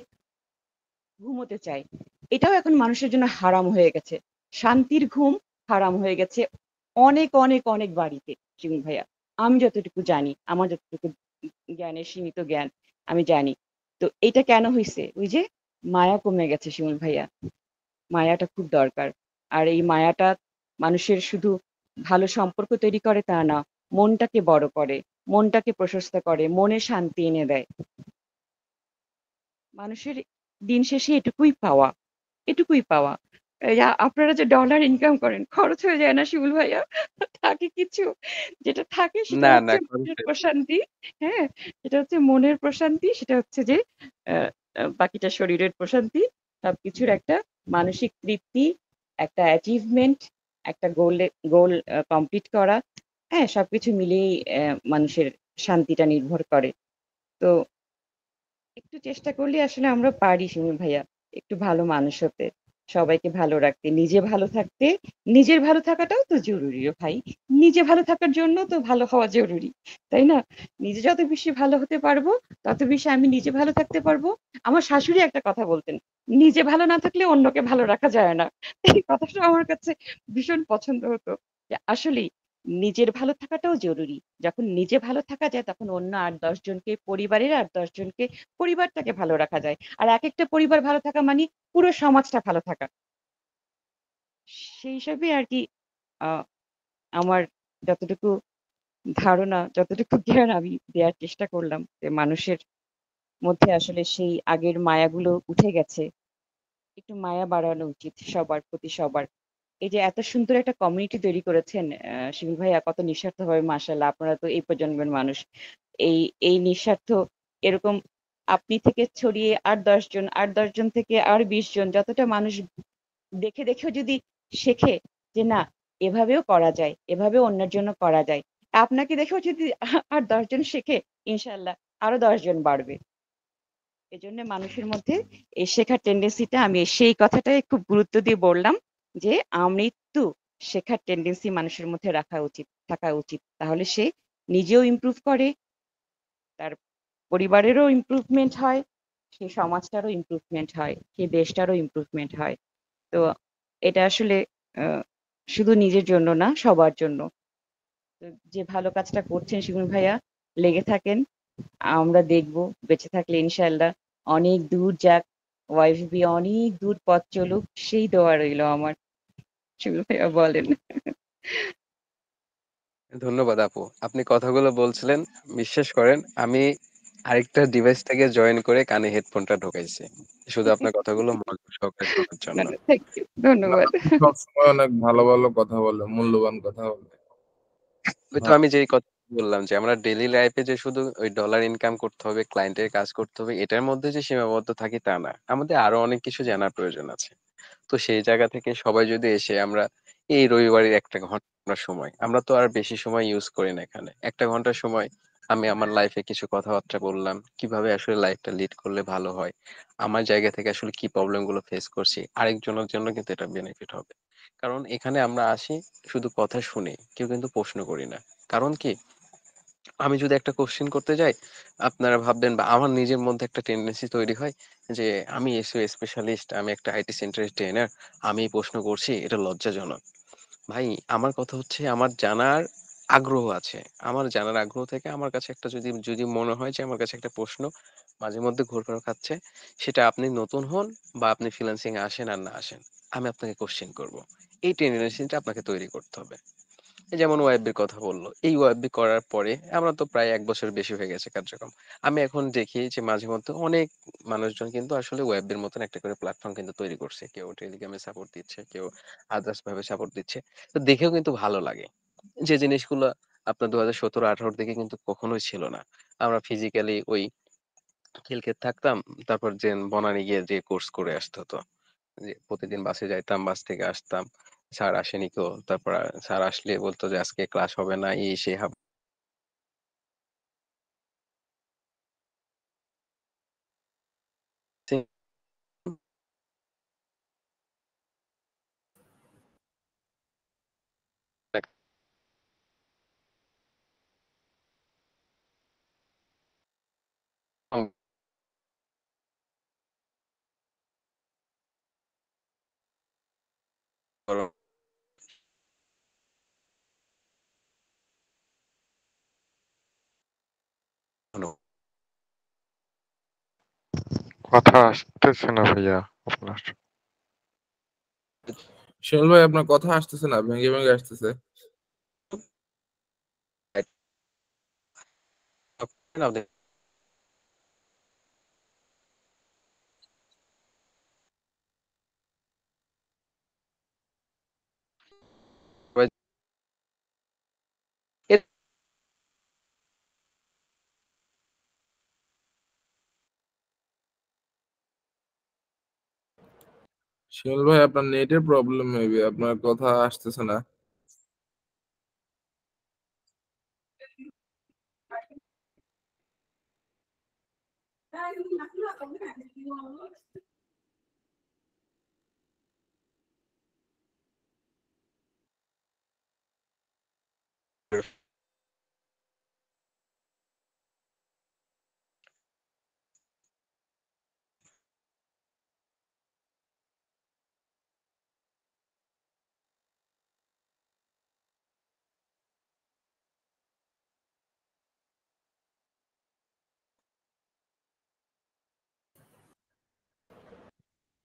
ঘুমোতে চায়। এটাও এখন মানুষের জন্য হারাম হয়ে গেছে। শান্তির ঘুম হারাম হয়ে গেছে অনেক অনেক অনেক বাড়িতে শিমুল ভাইয়া। আমি যতটুকু জানি, আমার যতটুকু জ্ঞানের সীমিত জ্ঞান আমি জানি। তো এটা কেন হইছে? ওই যে মায়া কমে গেছে শিমুল ভাইয়া। মায়াটা খুব দরকার। আর এই মায়াটা মানুষের শুধু ভালো সম্পর্ক তৈরি করে তা না, মনটাকে বড় করে, মনটাকে প্রশস্ত করে, মনে শান্তি এনে দেয়। মানুষের দিন শেষে এটুকুই পাওয়া, এটুকুই পাওয়া। এই আপনারা যে ডলার ইনকাম করেন, খরচ হয়ে যায় না শিমুল ভাইয়া? থাকে কিছু? যেটা থাকে সেটা না না হচ্ছে মনের খরচের প্রশান্তি। হ্যাঁ? সেটা হচ্ছে মনের প্রশান্তি, সেটা হচ্ছে যে আ আ বাকিটা শরীরের প্রশান্তি। সবকিছুর একটা মানসিক তৃপ্তি, একটা অ্যাচিভমেন্ট, একটা গোল কমপ্লিট করা। হ্যাঁ? সবকিছু মিলিয়েই মানুষের শান্তিটা নির্ভর করে। তো একটু চেষ্টা করলে আসলে আমরা পারি শিমুল ভাইয়া একটু ভালো মানুষ হতে, সবাইকে ভালো রাখতে, নিজে ভালো থাকতে। নিজের ভালো থাকাটাও তো জরুরি রে ভাই। নিজে ভালো থাকার জন্য তো ভালো হওয়া জরুরি। তাই না? নিজে যত বেশি ভালো হতে পারবো, তত বেশি আমি নিজে ভালো থাকতে পারবো। আমার শাশুড়ি একটা কথা বলতেন, "নিজে ভালো না থাকলে অন্যকে ভালো রাখা যায় না।" এই কথাটা আমার কাছে ভীষণ পছন্দ হতো। যে আসলেই নিজের ভালো থাকাটাও জরুরি। যখন নিজে ভালো থাকা যায় তখন অন্য ৮-১০ জনকে, পরিবারের ৮-১০ জনকে, পরিবারটাকে ভালো রাখা যায়। আর একেকটা পরিবার ভালো থাকা মানে পুরো সমাজটা ভালো থাকা। সেই হিসাবে আরকি আ আমার যতটুকু ধারণা, যতটুকু জ্ঞান আমি দেয়ার চেষ্টা করলাম যে মানুষের মধ্যে আসলে সেই আগের মায়াগুলো উঠে গেছে। একটু মায়া বাড়ানো উচিত সবার প্রতি সবার। এই যে এত সুন্দর একটা কমিউনিটি তৈরি করেছেন শিমুল ভাইয়া, কত নিঃস্বার্থভাবে মাশাআল্লাহ, আপনারা তো এই প্রজন্মের মানুষ। এই এই নিঃস্বার্থ এরকম আপনি থেকে ছড়িয়ে ৮-১০ জন, ৮-১০ জন থেকে আর ২০ জন, যতটা মানুষ দেখে দেখেও যদি শেখে যে না এভাবেও করা যায়, এভাবেও অন্যের জন্য করা যায়। আপনাকে দেখেও যদি আর ১০ জন শেখে, ইনশাআল্লাহ আরো ১০ জন বাড়বে। এজন্য মানুষের মধ্যে এই শেখার টেনডেন্সিটা, আমি সেই কথাটাই খুব গুরুত্ব দিয়ে বললাম যে আমৃত্যু শেখার টেনডেন্সি মানুষের মধ্যে রাখা উচিত, থাকা উচিত। তাহলে সে নিজেও ইমপ্রুভ করে, তার পরিবারেরও ইমপ্রুভমেন্ট হয়, সেই সমাজটারও ইমপ্রুভমেন্ট হয়, সেই দেশটারও ইমপ্রুভমেন্ট হয়। তো এটা আসলে আ শুধু নিজের জন্য না, সবার জন্য। তো যে ভালো কাজটা করছেন শিমুল ভাইয়া, লেগে থাকেন। আমরা দেখব বেঁচে থাকলে ইনশাআল্লাহ অনেক দূর যাক, ওয়াইফবি অনেক দূর পথ চলুক, সেই দোয়া রইলো আমার। শিমুল ভাইয়া বলেন। ধন্যবাদ আপু, আপনি কথাগুলো বলছিলেন, বিশ্বাস করেন আমি আরেকটা ডিভাইস থেকে জয়েন করে কানে হেডফোনটা ঢোকাইছি শুধু আপনার কথাগুলো মনোযোগ সহকারে শোনার না, জন্য। না, থ্যাংক ইউ। না, ধন্যবাদ। সবসময় অনেক ভালো ভালো কথা বলে, মূল্যবান কথা বলে। ওই তো আমি যেই কথা বললাম যে আমরা ডেইলি লাইফে যে শুধু ওই ডলার ইনকাম করতে হবে, ক্লায়েন্টের কাজ করতে হবে, এটার মধ্যে যে সীমাবদ্ধ থাকি তা না, আমাদের আরো অনেক কিছু জানার প্রয়োজন আছে। তো সেই জায়গা থেকে সবাই যদি এসে আমরা এই রবিবারের ১ ঘন্টা সময়, আমরা তো আর বেশি সময় ইউজ করি না এখানে, ১ ঘন্টার সময় আমি আমার লাইফে কিছু কথাবার্তা বললাম, কিভাবে আসলে লাইফটা লিড করলে ভালো হয়, আমার জায়গা থেকে আসলে কি প্রবলেম গুলো ফেস করছি, আরেকজনের জন্য কিন্তু এটা বেনিফিট হবে। কারণ এখানে আমরা আসি শুধু কথা শুনি, কেউ কিন্তু প্রশ্ন করি না। কারণ কি, আমি যদি একটা কোশ্চেন করতে যাই, আপনারা ভাববেন বা আমার নিজের মধ্যে একটা টেন্ডেন্সি তৈরি হয় যে আমি এসইও স্পেশালিস্ট, আমি একটা আইটি সেন্টারের ট্রেনার, আমি এই প্রশ্ন করছি, এটা লজ্জাজনক। ভাই, আমার কথা হচ্ছে আমার জানার আগ্রহ আছে। আমার জানার আগ্রহ থেকে আমার কাছে একটা যদি যদি মনে হয় যে আমার কাছে একটা প্রশ্ন মাঝে মধ্যে ঘুরপাক খাচ্ছে, সেটা আপনি নতুন হন বা আপনি ফ্রিল্যান্সিং এ আসেন আর না আসেন, আমি আপনাকে কোশ্চেন করব। এই টেন্ডেন্সিটা আপনাকে তৈরি করতে হবে। এই যেমন ওয়েববির কথা বললো, এই ওয়েববি করার পরে আমরা তো প্রায় ১ বছর বেশি হয়ে গেছে কার্যক্রম। আমি এখন দেখি যে মাঝে মধ্যে অনেক মানুষজন কিন্তু আসলে ওয়েববির মতন একটা করে প্ল্যাটফর্ম কিন্তু তৈরি করছে, কেউ টেলিগ্রামে সাপোর্ট দিচ্ছে, কেউ আদার্স ভাবে সাপোর্ট দিচ্ছে। তো দেখেও কিন্তু ভালো লাগে যে জিনিসগুলো আপনার ২০১৭-১৮ দিকে কিন্তু কখনোই ছিল না। আমরা ফিজিক্যালি ওই খিলক্ষেত থাকতাম, তারপর যে বনানী গিয়ে যে কোর্স করে আসতে হতো, যে প্রতিদিন বাসে যাইতাম, বাস থেকে আসতাম, স্যার আসেনি কেউ, তারপর স্যার আসলে বলতো যে আজকে ক্লাস হবে না, এই সেই কথা আসতেছে না ভাইয়া আপনার। শিমুল ভাই আপনার কথা আসতেছে না, ভেঙে ভেঙে আসতেছে। শিমুল ভাই আপনার নেটের প্রবলেম মেবি, আপনার কথা আসতেছে না।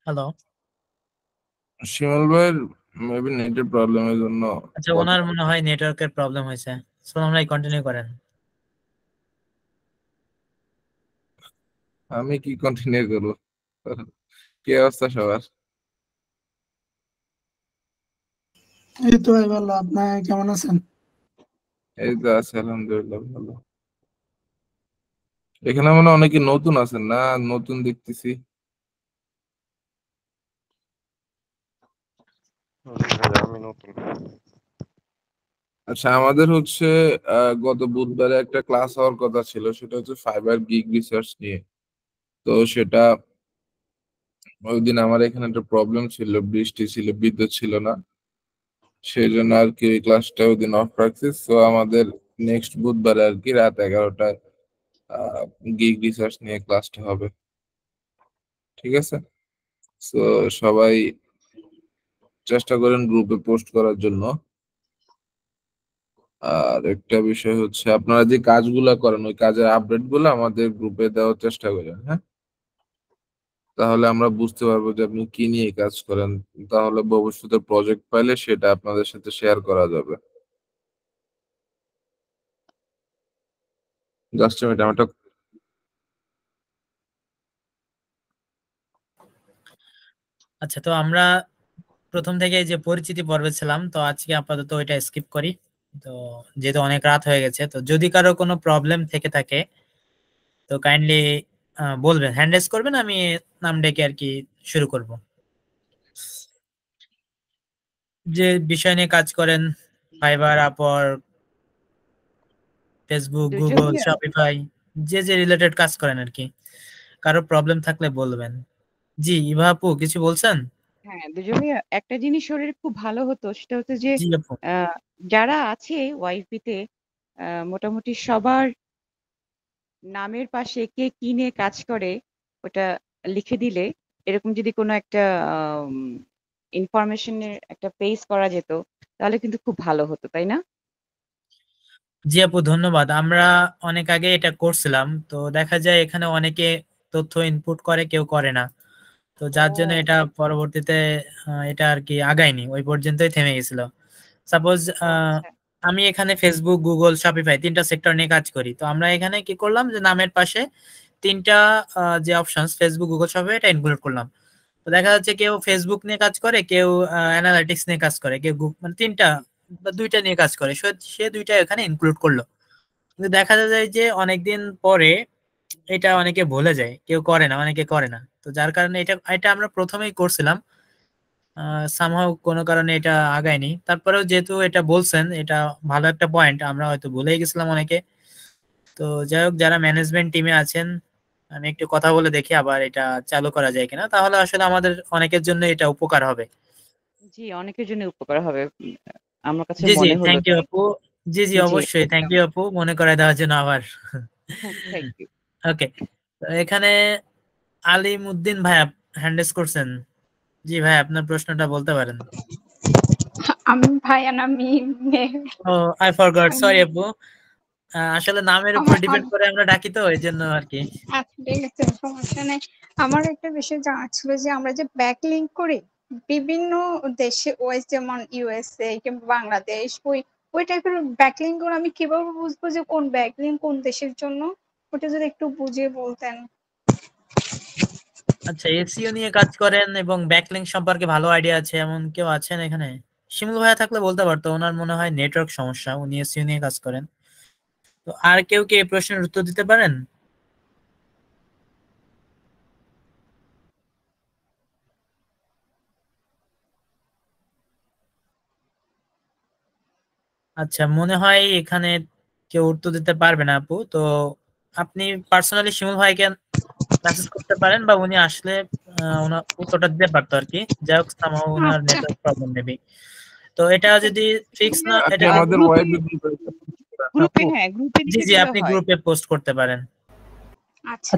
হ্যালো। শিমুল ভাইয়ের মেবি নেটের প্রবলেমের জন্য আচ্ছা, কথা ওনার মনে হয় নেটওয়ার্কের প্রবলেম হয়েছে। সোনাম ভাই কন্টিনিউ করেন। আমি কি কন্টিনিউ করবো? কি অবস্থা সবার? এই তো ভাই ভালো, আপনি কেমন আছেন? এই তো আছে আলহামদুলিল্লাহ ভালো। এখানে মনে হয় অনেকে নতুন আছেন না? নতুন দেখতেছি। আমি নতুন। আচ্ছা, আমাদের হচ্ছে গত বুধবারে একটা ক্লাস হওয়ার কথা ছিল, সেটা হচ্ছে ফাইবার গিগ রিসার্চ নিয়ে। তো সেটা ওই দিন আমার এখানে একটা প্রবলেম ছিল, বৃষ্টি ছিল, বিদ্যুৎ ছিল না, সেই জন্য আর কি ওই ক্লাসটা ওই দিন অফ রাখছি। তো আমাদের নেক্সট বুধবারে আর কি রাত 11টায় গিগ রিসার্চ নিয়ে ক্লাসটা হবে, ঠিক আছে? তো সবাই চেষ্টা করেন গ্রুপে পোস্ট করার জন্য। আর একটা বিষয় হচ্ছে আপনারা যে কাজগুলা করেন ওই কাজের আপডেট গুলো আমাদের গ্রুপে দেওয়ার চেষ্টা করেন, হ্যাঁ? তাহলে আমরা বুঝতে পারবো যে আপনি কি নিয়ে কাজ করেন, তাহলে ভবিষ্যতে প্রজেক্ট পাইলে সেটা আপনাদের সাথে শেয়ার করা যাবে। জাস্ট মিনিট, আমি একটা আচ্ছা, তো আমরা প্রথম থেকে যে পরিচিতি পর্বে ছিলাম, তো আজকে আপাতত ওইটা স্কিপ করি। তো যেহেতু অনেক রাত হয়ে গেছে, তো যদি কারো কোনো প্রবলেম থেকে থাকে তো কাইন্ডলি বলবেন, হ্যান্ড রেজ করবেন, আমি নাম ডেকে আর কি শুরু করব। যে বিষয় নিয়ে কাজ করেন, ফাইবার, আপওয়ার, ফেসবুক, গুগল, দুর্যোগীয় শপিফাই, যে যে রিলেটেড কাজ করেন আর কি, কারো প্রবলেম থাকলে বলবেন। জি, ইভা আপু কিছু বলছেন? হ্যাঁ দুর্যোগীয় একটা জিনিস শরীরে খুব ভালো হতো, সেটা হচ্ছে যে জি আপু। যারা আছে ওয়াইফিতে মোটামুটি সবার নামের পাশে কে কি নিয়ে কাজ করে ওটা লিখে দিলে, এরকম যদি কোনো একটা ইনফরমেশনের একটা পেজ করা যেত তাহলে কিন্তু খুব ভালো হতো, তাই না? জি আপু, ধন্যবাদ। আমরা অনেক আগে এটা করছিলাম, তো দেখা যায় এখানে অনেকে তথ্য ইনপুট করে, কেউ করে না। তো যার জন্য ও এটা পরবর্তীতে এটা আর কি আগায়নি, ওই পর্যন্তই থেমে গেছিল। সাপোজ আচ্ছা আমি এখানে ফেসবুক, গুগল, শপিফাই তিনটা সেক্টর নিয়ে কাজ করি। তো আমরা এখানে কি করলাম যে নামের পাশে তিনটা যে অপশন ফেসবুক, গুগল, শপিফাই, এটা ইনক্লুড করলাম। তো দেখা যাচ্ছে কেউ ফেসবুক নিয়ে কাজ করে, কেউ অ্যানালিটিক্স নিয়ে কাজ করে, কেউ মানে তিনটা বা দুইটা নিয়ে কাজ করে, সে দুইটা এখানে ইনক্লুড করলো। কিন্তু দেখা যায় যে অনেকদিন পরে এটা অনেকে ভুলে যায়, কেউ করে না, অনেকে করে না। তো যার কারণে এটা এটা আমরা প্রথমেই করছিলাম, সামহাও কোনো কারণে এটা আগায়নি। তারপরেও যেহেতু এটা বলছেন, এটা ভালো একটা পয়েন্ট, আমরা হয়তো ভুলেই গেছিলাম অনেকে। তো যাই হোক, যারা ম্যানেজমেন্ট টিমে আছেন, আমি একটু কথা বলে দেখি আবার এটা চালু করা যায় কিনা, তাহলে আসলে আমাদের অনেকের জন্য এটা উপকার হবে। জি, অনেকের জন্য উপকার হবে, আমার কাছে জি জি, মনে হলো থ্যাংক ইউ তাই। আপু। জি জি, জি অবশ্যই থ্যাংক ওয়েলকাম। ইউ আপু, মনে করায় দেওয়ার জন্য আবার। Thank you. ওকে, এখানে আলিমউদ্দিন ভাই হ্যান্ড রেজ করছেন। জি ভাই, আপনার প্রশ্নটা বলতে পারেন। আমি ভাইয়া না, আমি ও, আই ফরগট, সরি আপু। আসলে নামের উপর ডিপেন্ড করে আমরা ডাকি তো, এই জন্য আর কি। আচ্ছা ঠিক আছে, সমস্যা নেই। আমার একটা বিষয় জানা ছিল যে আমরা যে ব্যাকলিংক করি বিভিন্ন দেশে ওয়াইজ, যেমন ইউএসএ কিংবা বাংলাদেশ, ওই টাইপের ব্যাকলিংক গুলো আমি কিভাবে বুঝবো যে কোন ব্যাকলিংক কোন দেশের জন্য? ওটা যদি একটু বুঝিয়ে বলতেন। আচ্ছা, এসইও নিয়ে কাজ করেন এবং ব্যাকলিংক সম্পর্কে ভালো আইডিয়া আছে এমন কেউ আছেন এখানে? শিমুল ভাইয়া থাকলে বলতে পারতো, ওনার মনে হয় নেটওয়ার্ক সমস্যা, উনি এসইও নিয়ে কাজ করেন। তো আর কেউ কি এই প্রশ্নের উত্তর দিতে পারেন? আচ্ছা, মনে হয় এখানে কেউ উত্তর দিতে পারবে না আপু। তো আপনি পার্সোনালি শিমুল ভাইকে মেসেজ করতে পারেন, বা উনি আসলে ওনার উত্তরটা দিতে পারতো আর কি। যাই হোক, সামহাও ওনার নেটওয়ার্ক প্রবলেম মেবি। তো এটা যদি ফিক্স না, এটা আমাদের গ্রুপে, হ্যাঁ গ্রুপে জি জি, আপনি গ্রুপে পোস্ট করতে পারেন। আচ্ছা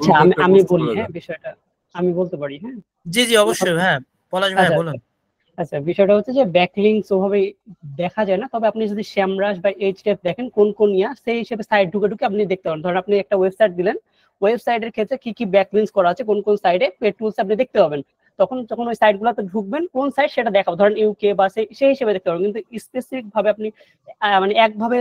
আমি বলি, হ্যাঁ বিষয়টা আমি বলতে পারি, হ্যাঁ জি জি অবশ্যই, হ্যাঁ পলাশ ভাই বলুন। আচ্ছা, বিষয়টা হচ্ছে যে ব্যাকলিংকস ওভাবে দেখা যায় না, তবে আপনি যদি শ্যামরাশ বা এইচটিএফ দেখেন কোন কোন ইয়া, সেই হিসেবে সাইট ঢুকে ঢুকে আপনি দেখতে পারেন। ধরেন আপনি একটা ওয়েবসাইট দিলেন, ওয়েবসাইটের ক্ষেত্রে কি কি ব্যাকলিংকস করা আছে, কোন কোন সাইটে পেড টুলস আপনি দেখতে পাবেন। তখন যখন ওই সাইটগুলোতে ঢুকবেন, কোন সাইট সেটা দেখাবো, ধরেন ইউকে বা সেই হিসেবে দেখতে পারবেন। কিন্তু স্পেসিফিক ভাবে আপনি মানে একভাবে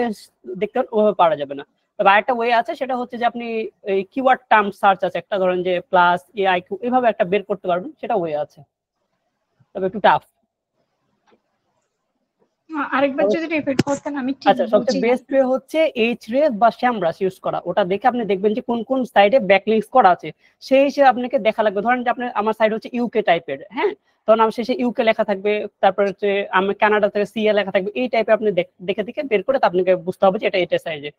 দেখতে পারেন, ওভাবে পারা যাবে না। তবে আরেকটা ওয়ে আছে, সেটা হচ্ছে যে আপনি এই কিওয়ার্ড টার্ম সার্চ আছে একটা, ধরেন যে প্লাস এআইকিউ, এইভাবে একটা বের করতে পারবেন, সেটা ওয়ে আছে, তবে একটু টাফ। আরেকবার যদি রিপিট করতেন আমি ঠিক আচ্ছা, সবচেয়ে বেস্ট ওয়ে হচ্ছে এইচরেস বা শ্যামরাশ ইউজ করা। ওটা দেখে আপনি দেখবেন যে কোন কোন সাইডে ব্যাকলিংকস করা আছে, সেই হিসেবে আপনাকে দেখা লাগবে। ধরেন যে আপনি, আমার সাইড হচ্ছে ইউকে টাইপের, হ্যাঁ, তখন আমার শেষে ইউকে লেখা থাকবে, তারপর হচ্ছে আমি কানাডা থেকে সিএ লেখা থাকবে, এই টাইপে আপনি দেখে দেখে বের করে আপনাকে বুঝতে হবে যে এটা সাইডে,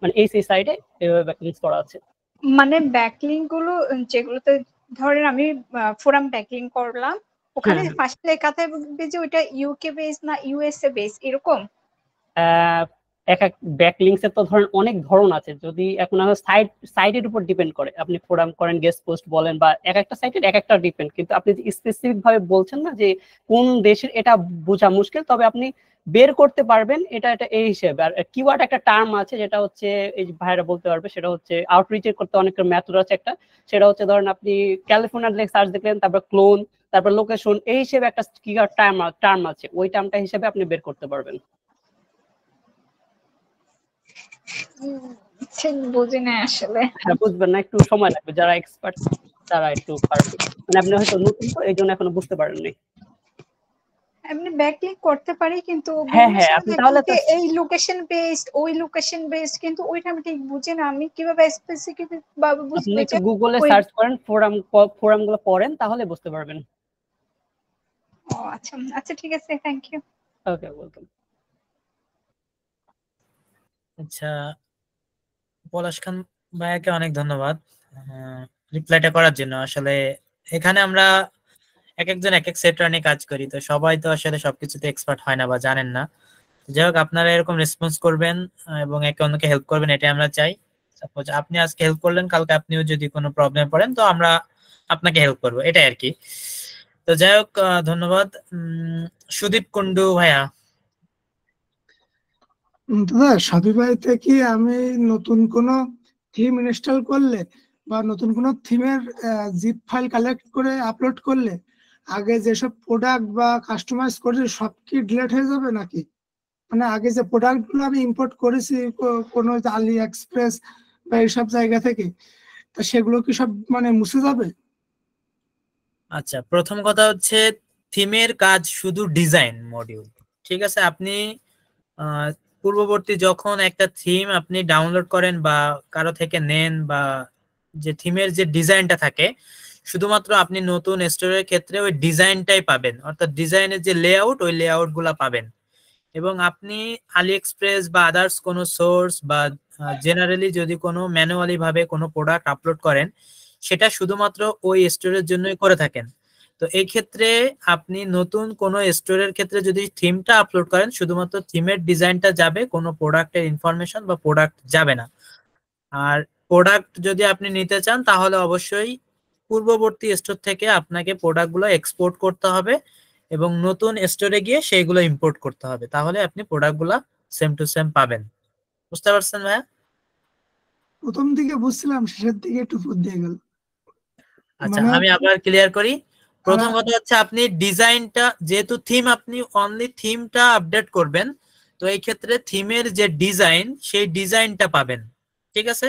মানে এই সেই সাইডে এইভাবে ব্যাকলিংকস করা আছে। মানে ব্যাকলিংক গুলো যেগুলোতে, ধরেন আমি ফোরাম ব্যাকলিংক করলাম, ওখানে ফার্স্ট লেখা থাকবে যে ওইটা ইউকে বেস না ইউএসএ বেস, এরকম? এক এক ব্যাকলিংকস এর তো ধরেন অনেক ধরন আছে। যদি এখন সাইটের উপর ডিপেন্ড করে, আপনি ফোরাম করেন, গেস্ট পোস্ট বলেন, বা এক একটা সাইটের এক একটা ডিপেন্ড। কিন্তু আপনি স্পেসিফিক ভাবে বলছেন না যে কোন দেশের, এটা বোঝা মুশকিল, তবে আপনি বের করতে পারবেন এটা এই হিসেবে। আর কিওয়ার্ড একটা টার্ম আছে, যেটা হচ্ছে এই যে ভাইরা বলতে পারবে, সেটা হচ্ছে আউটরিচ করতে অনেক মেথড আছে একটা, সেটা হচ্ছে ধরেন আপনি ক্যালিফোর্নিয়া সার্চ দেখলেন, তারপর ক্লোন, তারপর লোকেশন, এই হিসেবে একটা কিওয়ার্ড টার্ম আছে, ওই টার্মটা হিসেবে আপনি বের করতে পারবেন। ঠিক বুঝি না আসলে। হ্যাঁ, বুঝবেন না, একটু সময় লাগবে, যারা এক্সপার্ট তারা একটু পারবে, মানে আপনি হয়তো নতুন তো এই জন্য এখনো বুঝতে পারেননি। এমনি ব্যাকলিংক করতে পারি, কিন্তু হ্যাঁ আপনি তাহলে তো এই লোকেশন বেসড, ওই লোকেশন বেসড, কিন্তু ওইটা আমি ঠিক বুঝি না, আমি কিভাবে স্পেসিফিক ভাবে বুঝবো? আপনি একটু গুগলে সার্চ করেন, ফোরামগুলো পড়েন, তাহলে বুঝতে পারবেন। ও আচ্ছা আচ্ছা, ঠিক আছে, থ্যাংক ইউ। Okay, welcome. আচ্ছা, পলাশ খান ভাইয়াকে অনেক ধন্যবাদ রিপ্লাইটা করার জন্য। আসলে এখানে আমরা এক একজন এক এক সেক্টর নিয়ে কাজ করি, তো সবাই তো আসলে সবকিছুতে এক্সপার্ট হয় না বা জানেন না। যাই হোক, আপনারা এরকম রেসপন্স করবেন এবং একে অন্যকে হেল্প করবেন, এটাই আমরা চাই। সাপোজ আপনি আজকে হেল্প করলেন, কালকে আপনিও যদি কোনো প্রবলেম পড়েন তো আমরা আপনাকে হেল্প করবো, এটাই আর কি। তো যাই হোক, ধন্যবাদ। সুদীপ কুন্ডু ভাইয়া। দাদা, শপিফাইতে কি আমি নতুন কোনো থিম ইনস্টল করলে বা নতুন কোনো থিমের জিপ ফাইল কালেক্ট করে আপলোড করলে আগে যেসব প্রোডাক্ট বা কাস্টমাইজ করেছি সব কি ডিলিট হয়ে যাবে নাকি? মানে আগে যে প্রোডাক্ট গুলো আমি ইম্পোর্ট করেছি কোনো আলি এক্সপ্রেস বা এইসব জায়গা থেকে, তা সেগুলো কি সব মানে মুছে যাবে? আচ্ছা, প্রথম কথা হচ্ছে থিমের কাজ শুধু ডিজাইন মডিউল, ঠিক আছে? আপনি পূর্ববর্তী যখন একটা থিম আপনি ডাউনলোড করেন বা কারো থেকে নেন, বা যে থিমের যে ডিজাইনটা থাকে, শুধুমাত্র আপনি নতুন স্টোরের ক্ষেত্রে ওই ডিজাইনটাই পাবেন, অর্থাৎ ডিজাইনের যে লেআউট, ওই লেআউট গুলা পাবেন। এবং আপনি আলি এক্সপ্রেস বা আদার্স কোনো সোর্স বা জেনারেলি যদি কোনো ম্যানুয়ালি ভাবে কোনো প্রোডাক্ট আপলোড করেন, সেটা শুধুমাত্র ওই স্টোরের জন্যই করে থাকেন। তো এই ক্ষেত্রে আপনি নতুন কোনো স্টোরের ক্ষেত্রে যদি থিমটা আপলোড করেন, শুধুমাত্র থিমের ডিজাইনটা যাবে, কোনো প্রোডাক্টের ইনফরমেশন বা প্রোডাক্ট যাবে না। আর প্রোডাক্ট যদি আপনি নিতে চান, তাহলে অবশ্যই পূর্ববর্তী স্টোর থেকে আপনাকে প্রোডাক্টগুলো এক্সপোর্ট করতে হবে এবং নতুন স্টোরে গিয়ে সেইগুলো ইম্পোর্ট করতে হবে, তাহলে আপনি প্রোডাক্টগুলো সেম টু সেম পাবেন। বুঝতে পারছেন ভাইয়া? প্রথম দিকে বুঝছিলাম, শেষের দিকে একটু ভূত দিয়ে গেল। আচ্ছা মানে আমি আবার ক্লিয়ার করি। প্রথম আমার কথা হচ্ছে আপনি ডিজাইনটা, যেহেতু থিম, আপনি অনলি থিমটা আপডেট করবেন, তো এই ক্ষেত্রে থিমের যে ডিজাইন, সেই ডিজাইনটা পাবেন, ঠিক আছে?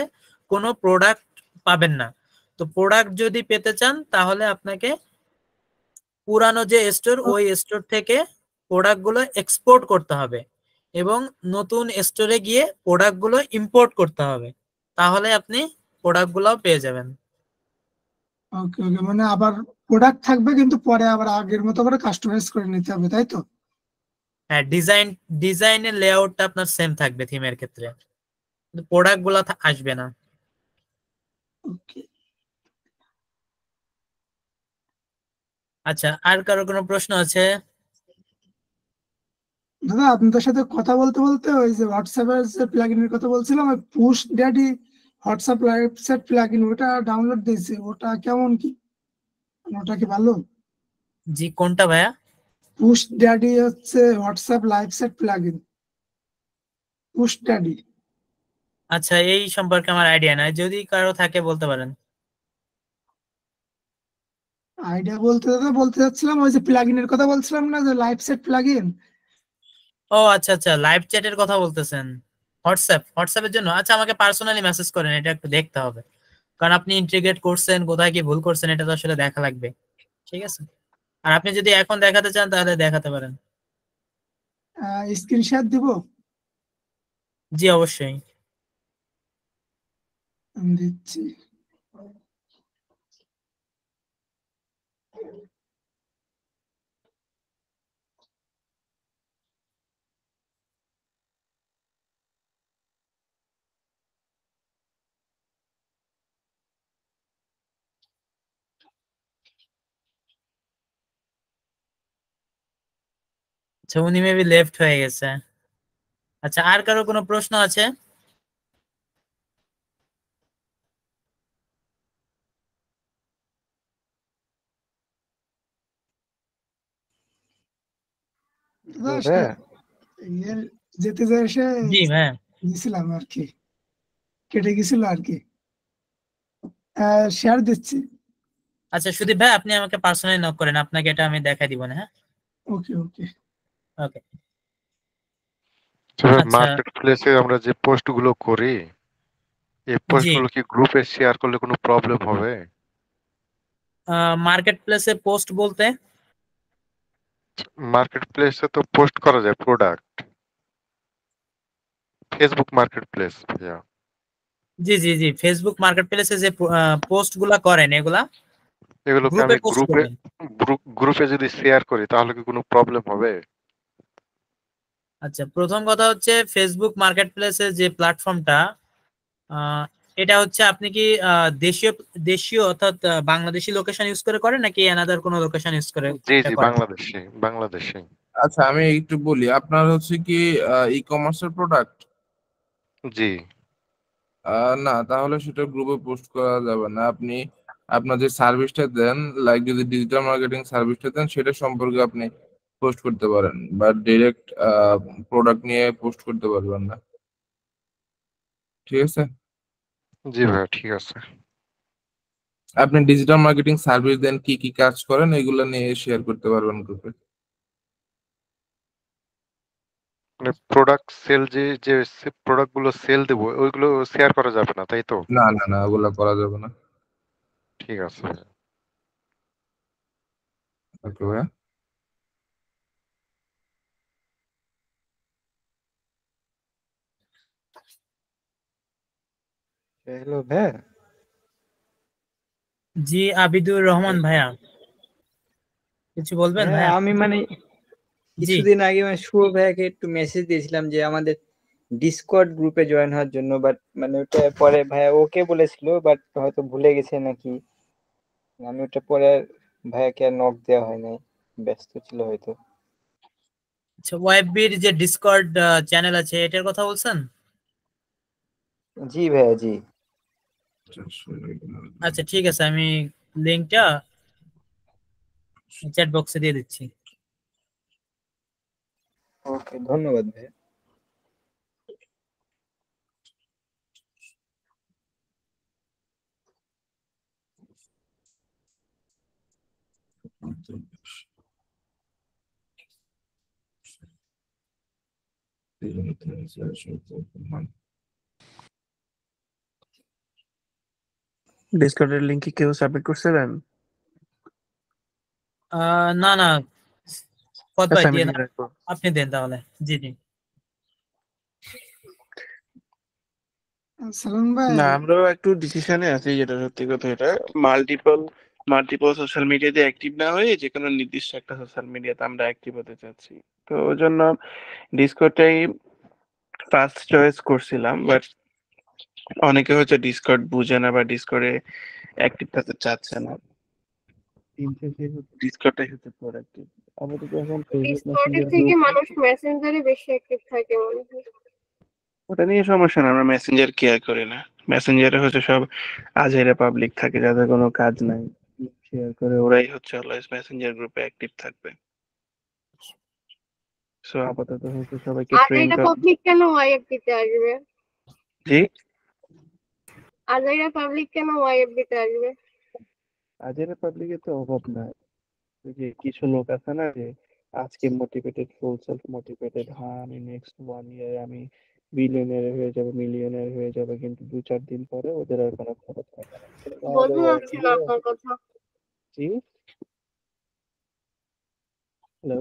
কোনো প্রোডাক্ট পাবেন না। তো প্রোডাক্ট যদি পেতে চান তাহলে আপনাকে পুরানো যে স্টোর, ওই স্টোর থেকে প্রোডাক্টগুলো এক্সপোর্ট করতে হবে এবং নতুন স্টোরে গিয়ে প্রোডাক্টগুলো ইম্পোর্ট করতে হবে, তাহলে আপনি প্রোডাক্টগুলো পেয়ে যাবেন। ওকে ওকে, মানে আবার প্রোডাক্ট থাকবে কিন্তু পরে আবার আগের মতো করে কাস্টমাইজ করে নিতে হবে, তাই তো? হ্যাঁ, ডিজাইনের লেআউটটা আপনার সেম থাকবে থিমের ক্ষেত্রে, কিন্তু প্রোডাক্ট গুলা আসবে না। ওকে। আচ্ছা, আর কারো কোনো প্রশ্ন আছে? দাদা আপনাদের সাথে কথা বলতে বলতে ওই যে হোয়াটসঅ্যাপের যে প্লাগইনের কথা বলছিলাম, ওই push daddy WhatsApp live chat plugin, ওটা ডাউনলোড দিয়েছি, ওটা কেমন কি? ওটা কি ভালো? জি, কোনটা ভাইয়া? পুশ ড্যাডি হচ্ছে WhatsApp live chat plugin, push daddy. আচ্ছা, এই সম্পর্কে আমার আইডিয়া নাই, যদি কারো থাকে বলতে পারেন। আইডিয়া বলতে দাদা বলতে চাচ্ছিলাম, ওই যে প্লাগইনের কথা বলছিলাম না, যে লাইভ চ্যাট প্লাগইন। ও আচ্ছা আচ্ছা, লাইভ চ্যাটের কথা বলতেছেন। হোয়াটসঅ্যাপের জন্য? আচ্ছা, আমাকে পার্সোনালি মেসেজ করেন, এটা একটু দেখতে হবে, কারণ আপনি ইন্টিগ্রেট করছেন, কোথায় কি ভুল করছেন এটা তো আসলে দেখা লাগবে, ঠিক আছে? আর আপনি যদি এখন দেখাতে চান তাহলে দেখাতে পারেন। স্ক্রিনশট দিব? জি অবশ্যই। দিচ্ছি। আচ্ছা, উনি মেবি লেফট হয়ে গেছে। আচ্ছা, আর কারো কোনো প্রশ্ন আছে? দাদা যেতে যায় এসে জি ভাই। দিছিলাম আর কি, কেটে গেছিল আর কি। শেয়ার দিচ্ছি। আচ্ছা সুদীপ ভাই, আপনি আমাকে পার্সোনালি নক করেন, আপনাকে এটা আমি দেখাই দিব না। হ্যাঁ, ওকে ওকে ওকে। আচ্ছা, আচ্ছা মার্কেট প্লেসে আমরা যে পোস্ট গুলো করি, এই পোস্ট জি, গুলো কি গ্রুপে শেয়ার করলে কোনো প্রবলেম হবে? মার্কেট প্লেসে পোস্ট বলতে? মার্কেট প্লেসে তো পোস্ট করা যায় প্রোডাক্ট, ফেসবুক মার্কেট প্লেস ভাইয়া। জি জি জি, ফেসবুক মার্কেট প্লেসে যে পোস্ট গুলা করেন, এগুলা এগুলোকে গ্রুপে আমি পোস্ট করবেন। গ্রুপে যদি শেয়ার করি তাহলে কি কোনো প্রবলেম হবে? আচ্ছা, প্রথম কথা হচ্ছে ফেসবুক মার্কেট প্লেসের যে প্ল্যাটফর্মটা, এটা হচ্ছে আপনি কি দেশীয় দেশীয় অর্থাৎ বাংলাদেশি লোকেশন ইউজ করে করেন নাকি অ্যানাদার কোনো লোকেশন ইউজ করে জি এটা জি, করেন? বাংলাদেশে বাংলাদেশে। আচ্ছা আমি একটু বলি, আপনার হচ্ছে কি ই কমার্সের প্রোডাক্ট? জি। না, তাহলে সেটা গ্রুপে পোস্ট করা যাবে না। আপনি আপনার যে সার্ভিসটা দেন, লাইক যদি ডিজিটাল মার্কেটিং সার্ভিসটা দেন, সেটা সম্পর্কে আপনি পোস্ট করতে পারেন, বা ডিরেক্ট প্রোডাক্ট নিয়ে পোস্ট করতে পারবেন না। ঠিক আছে? জি ভাইয়া, ঠিক আছে। আপনি ডিজিটাল মার্কেটিং সার্ভিস দেন, কি কি কাজ করেন, এগুলো নিয়ে শেয়ার করতে পারবেন গ্রুপে। মানে প্রোডাক্ট সেল, যে যে প্রোডাক্ট গুলো সেল দেবো ওইগুলো শেয়ার করা যাবে না, তাই তো? না না না, ওগুলো করা যাবে না। ঠিক আছে ভাইয়া। ওকে ভাইয়া। হ্যালো ভাইয়া। জি, আবিদুর রহমান ভাইয়া, কিছু বলবেন হ্যাঁ ভাইয়া? আমি মানে জি কিছুদিন আগে মানে শুভ ভাইয়াকে একটু মেসেজ দিয়েছিলাম যে আমাদের ডিসকর্ড গ্রুপে জয়েন হওয়ার জন্য, বাট মানে ওটা পরে ভাইয়া ওকে বলেছিল, বাট হয়তো ভুলে গেছে নাকি। আমি ওটা পরে ভাইয়াকে আর নক দেওয়া হয় নাই, ব্যস্ত ছিল হয়তো। আচ্ছা, ওয়েববির যে ডিসকর্ড চ্যানেল আছে এটার কথা বলছেন? জি ভাইয়া জি। আচ্ছা ঠিক আছে, আমি লিংকটা চ্যাট বক্সে দিয়ে দিচ্ছি। ওকে, ধন্যবাদ ভাইয়া। ডিসকর্ডের লিংক কি কেউ সাবমিট করছিলেন? না না, ফত ভাই দিয়ে অ্যাসাইনমেন্ট দাও। আপনি দেন তাহলে। জি জি। সালাম ভাই, না, আমরাও একটু ডিসিশনে আছি, যেটা সত্যি কথা। এটা মাল্টিপল সোশ্যাল মিডিয়াতে অ্যাক্টিভ না হয়ে যে কোনো নির্দিষ্ট একটা সোশ্যাল মিডিয়াতে আমরা অ্যাক্টিভ হতে চাচ্ছি। তো ওই জন্য ডিসকর্ডটাই ফার্স্ট চয়েস করছিলাম, বাট অনেকে হচ্ছে ডিসকর্ড বুঝে না বা ডিসকর্ডে অ্যাক্টিভ থাকতে চাচ্ছে না। ডিসকর্ডটাই হচ্ছে প্রোডাক্টিভ। আপাতত এখন ফেসবুক ডিসকর্ডের মেসেঞ্জার থেকে গ্রুপ, মানুষ মেসেঞ্জারে বেশি অ্যাক্টিভ থাকে মনে হয়। ওটা নিয়ে সমস্যা না, আমরা মেসেঞ্জার কেয়ার করি না। মেসেঞ্জারে হচ্ছে সব আজেরা পাবলিক থাকে, যাদের কোনো কাজ নাই, শেয়ার করে ওরাই হচ্ছে অলওয়েজ মেসেঞ্জার গ্রুপে অ্যাক্টিভ থাকবে। সো আপাতত হচ্ছে সবাইকে আর ট্রেন এটা করা। পাবলিক কেন ওয়াইফ দিতে আসবে? জি, আজাইরা পাবলিক কেন ওয়াইফ দিতে আসবে? আজেরা পাবলিকের তো অভাব নাই। ওই যে কিছু লোক আছে না, যে আজকে মোটিভেটেড, ফুল সেলফ মোটিভেটেড, হ্যাঁ আমি নেক্সট 1 ইয়ার আমি বিলিয়নার হয়ে যাবো, মিলিয়নার হয়ে যাবো, কিন্তু 2-4 দিন পরে ওদের আর কোনো খবর থাকে না। বোঝা যাচ্ছে না আপনার কথা। জি, হ্যালো।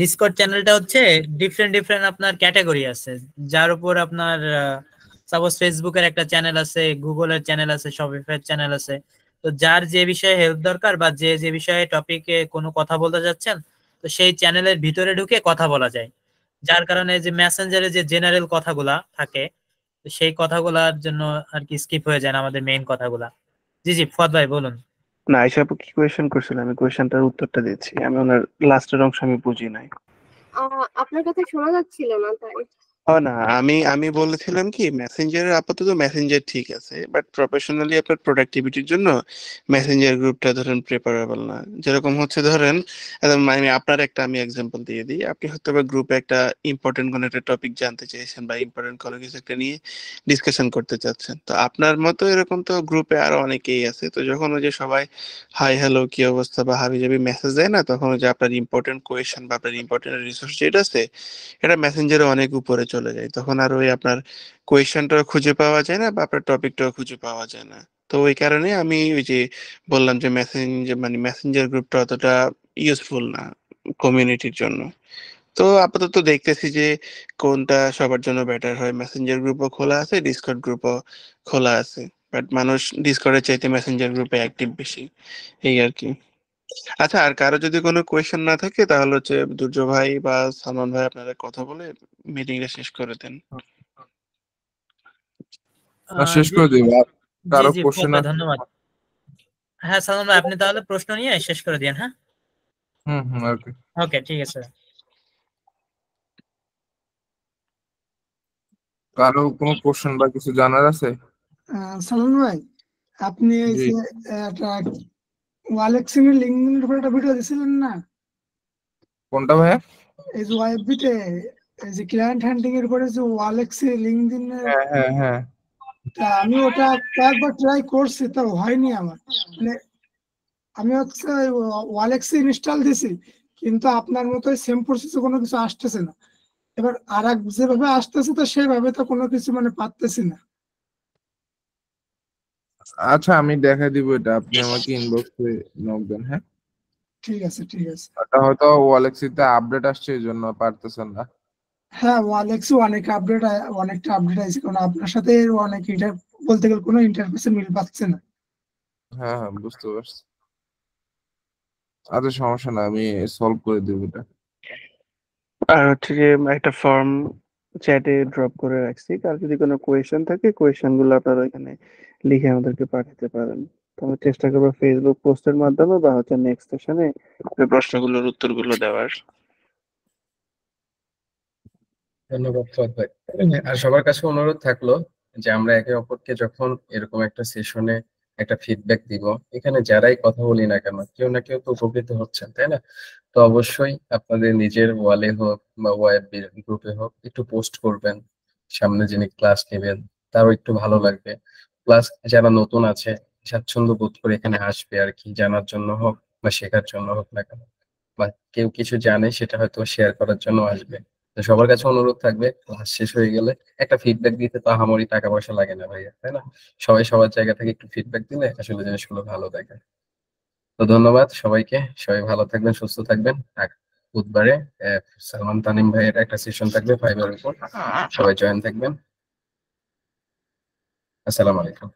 ডিসকর্ড চ্যানেলটা হচ্ছে ডিফারেন্ট আপনার ক্যাটাগরি আছে, যার উপর আপনার সাপোজ ফেসবুকের একটা চ্যানেল আছে, গুগলের চ্যানেল আছে, শপিফাই চ্যানেল আছে। তো যার যে বিষয়ে হেল্প দরকার বা যে বিষয়ে টপিকে কোনো কথা বলতে যাচ্ছেন, তো সেই চ্যানেলের ভিতরে ঢুকে কথা বলা যায়। যার কারণে যে মেসেঞ্জারে যে জেনারেল কথাগুলা থাকে, তো সেই কথাগুলার জন্য আর কি স্কিপ হয়ে যায় না আমাদের মেইন কথাগুলা। জি জি, ফুয়াদ ভাই বলুন। না, আয়শা আপু কি কোয়েশ্চেন করছিল, আমি কোয়েশ্চেনটার উত্তরটা দিচ্ছি। আমি ওনার লাস্টের অংশ আমি বুঝি নাই। আপনার কথা শোনা যাচ্ছিল না তাই। না, আমি বলেছিলাম কি, মেসেঞ্জারের আপাতত মেসেঞ্জার ঠিক আছে, বাট প্রফেশনালি আপনার প্রোডাক্টিভিটির জন্য মেসেঞ্জার গ্রুপটা ধরেন প্রেফারেবল না। যেরকম হচ্ছে ধরেন, আমি আপনার একটা আমি এক্সাম্পল দিয়ে দিই। আপনি হয়তো বা গ্রুপে একটা ইম্পর্টেন্ট কোনো একটা টপিক জানতে চাইছেন বা ইম্পর্টেন্ট কোনো কিছু একটা নিয়ে ডিসকাশন করতে চাচ্ছেন। তো আপনার মতো এরকম তো গ্রুপে আরো অনেকেই আছে। তো যখন ওই যে সবাই হাই হ্যালো কি অবস্থা বা হাবি জাবি মেসেজ দেয় না, তখন ওই যে আপনার ইম্পর্টেন্ট কোয়েশ্চেন বা আপনার ইম্পর্টেন্ট রিসোর্স যেটা আছে, এটা মেসেঞ্জারে অনেক উপরে চলে যায়। তখন আর ওই আপনার কোয়েশ্চেনটাও খুঁজে পাওয়া যায় না বা আপনার টপিকটাও খুঁজে পাওয়া যায় না। তো ওই কারণে আমি ওই যে বললাম যে মেসেঞ্জার গ্রুপটা অতটা ইউজফুল না কমিউনিটির জন্য। তো আপাতত দেখতেছি যে কোনটা সবার জন্য বেটার হয়। মেসেঞ্জার গ্রুপও খোলা আছে, ডিসকর্ড গ্রুপও খোলা আছে, বাট মানুষ ডিসকর্ডের চাইতে মেসেঞ্জার গ্রুপে অ্যাক্টিভ বেশি, এই আর কি। আচ্ছা, আর কারো যদি কোনো কোয়েশ্চেন না থাকে তাহলে হচ্ছে দুর্জয় ভাই বা সালমান ভাই আপনারা কথা বলে মিটিংটা শেষ করে দেন। শেষ করে দিই। জি কারো জি, কোশ্চেন ফুয়াদ ভাই, আছে? ধন্যবাদ। হ্যাঁ সালমান ভাই, আপনি তাহলে প্রশ্ন নিয়ে শেষ করে দিন। হ্যাঁ, ওকে। ওকে, ঠিক আছে। কারো কোনো কোশ্চেন বা কিছু জানার আছে? সালাম ভাই, আপনি এই জি। যে একটা ওয়ালেক্সিং এর লিঙ্কডইনের উপর একটা ভিডিও দিছিলেন না? কোনটা ভাইয়া? এই যে ওয়াইফবিতে এই যে ক্লায়েন্ট হ্যান্ডিং এর উপরে যে ওয়ালেক্সি লিঙ্কডইন এর, হ্যাঁ। তা আমি ওটা কয়েকবার ট্রাই করছি, তো হয়নি আমার। মানে আমি হচ্ছে ওয়ালেক্সি ইনস্টল দিছি, কিন্তু আপনার মতো সেম প্রসেসে কোনো কিছু আসতেছে না। এবার আর এক যেভাবে আসতেছে, তো সেভাবে তো কোনো কিছু মানে পারতেছি না। আচ্ছা, আমি দেখা দিব এটা, আপনি আমাকে ইনবক্সে নক দেন। হ্যাঁ, ঠিক আছে ঠিক আছে। এটা হয়তো ওয়ালেক্সিতে আপডেট আসছে এই জন্য পারতেছেন না। হ্যাঁ, ওয়ালেক্সি অনেকটা আপডেট আছে, কারণ আপনার সাথে অনেক বলতে গেলে কোনো ইন্টারফেসে মিল পাচ্ছে না। হ্যাঁ, বুঝতে পারছি। আচ্ছা, সমস্যা না, আমি সলভ করে দেবো এটা। আর হচ্ছে যে একটা ফর্ম চ্যাটে ড্রপ করে রাখছি, কার যদি কোনো কোয়েশ্চেন থাকে কোয়েশ্চেন গুলো আপনারা এখানে লিখে আমাদেরকে পাঠাতে পারেন। তো আমরা চেষ্টা করবো ফেসবুক পোস্টের মাধ্যমে বা হচ্ছে নেক্সট সেশনে ওই প্রশ্নগুলোর উত্তরগুলো দেওয়ার। ধন্যবাদ ফুয়াদ ভাই। আর সবার কাছে অনুরোধ থাকলো যে আমরা একে অপরকে যখন এরকম একটা সেশনে একটা ফিডব্যাক দিব, এখানে যারাই কথা বলি না কেন, কেউ না কেউ তো উপকৃত হচ্ছেন, তাই না? তো অবশ্যই আপনাদের নিজের ওয়ালে হোক বা ওয়েব গ্রুপে হোক একটু পোস্ট করবেন। সামনে যিনি ক্লাস নেবেন তারও একটু ভালো লাগবে, প্লাস যারা নতুন আছে স্বাচ্ছন্দ্য বোধ করে এখানে আসবে আর কি, জানার জন্য হোক বা শেখার জন্য হোক না কেন। বা কেউ কিছু জানে সেটা হয়তো শেয়ার করার জন্য আসবে। তো সবার কাছে অনুরোধ থাকবে, ক্লাস শেষ হয়ে গেলে একটা ফিডব্যাক দিতে তো আহামরি টাকা পয়সা লাগে না ভাইয়া, তাই না? সবাই সবার জায়গা থেকে একটু ফিডব্যাক দিলে আসলে জিনিসগুলো ভালো থাকে। তো ধন্যবাদ সবাইকে, সবাই ভালো থাকবেন, সুস্থ থাকবেন। আর বুধবারে সালমান তানিম ভাইয়ের একটা সেশন থাকবে ফাইবার উপর, সবাই জয়েন থাকবেন। আসসালামু আলাইকুম।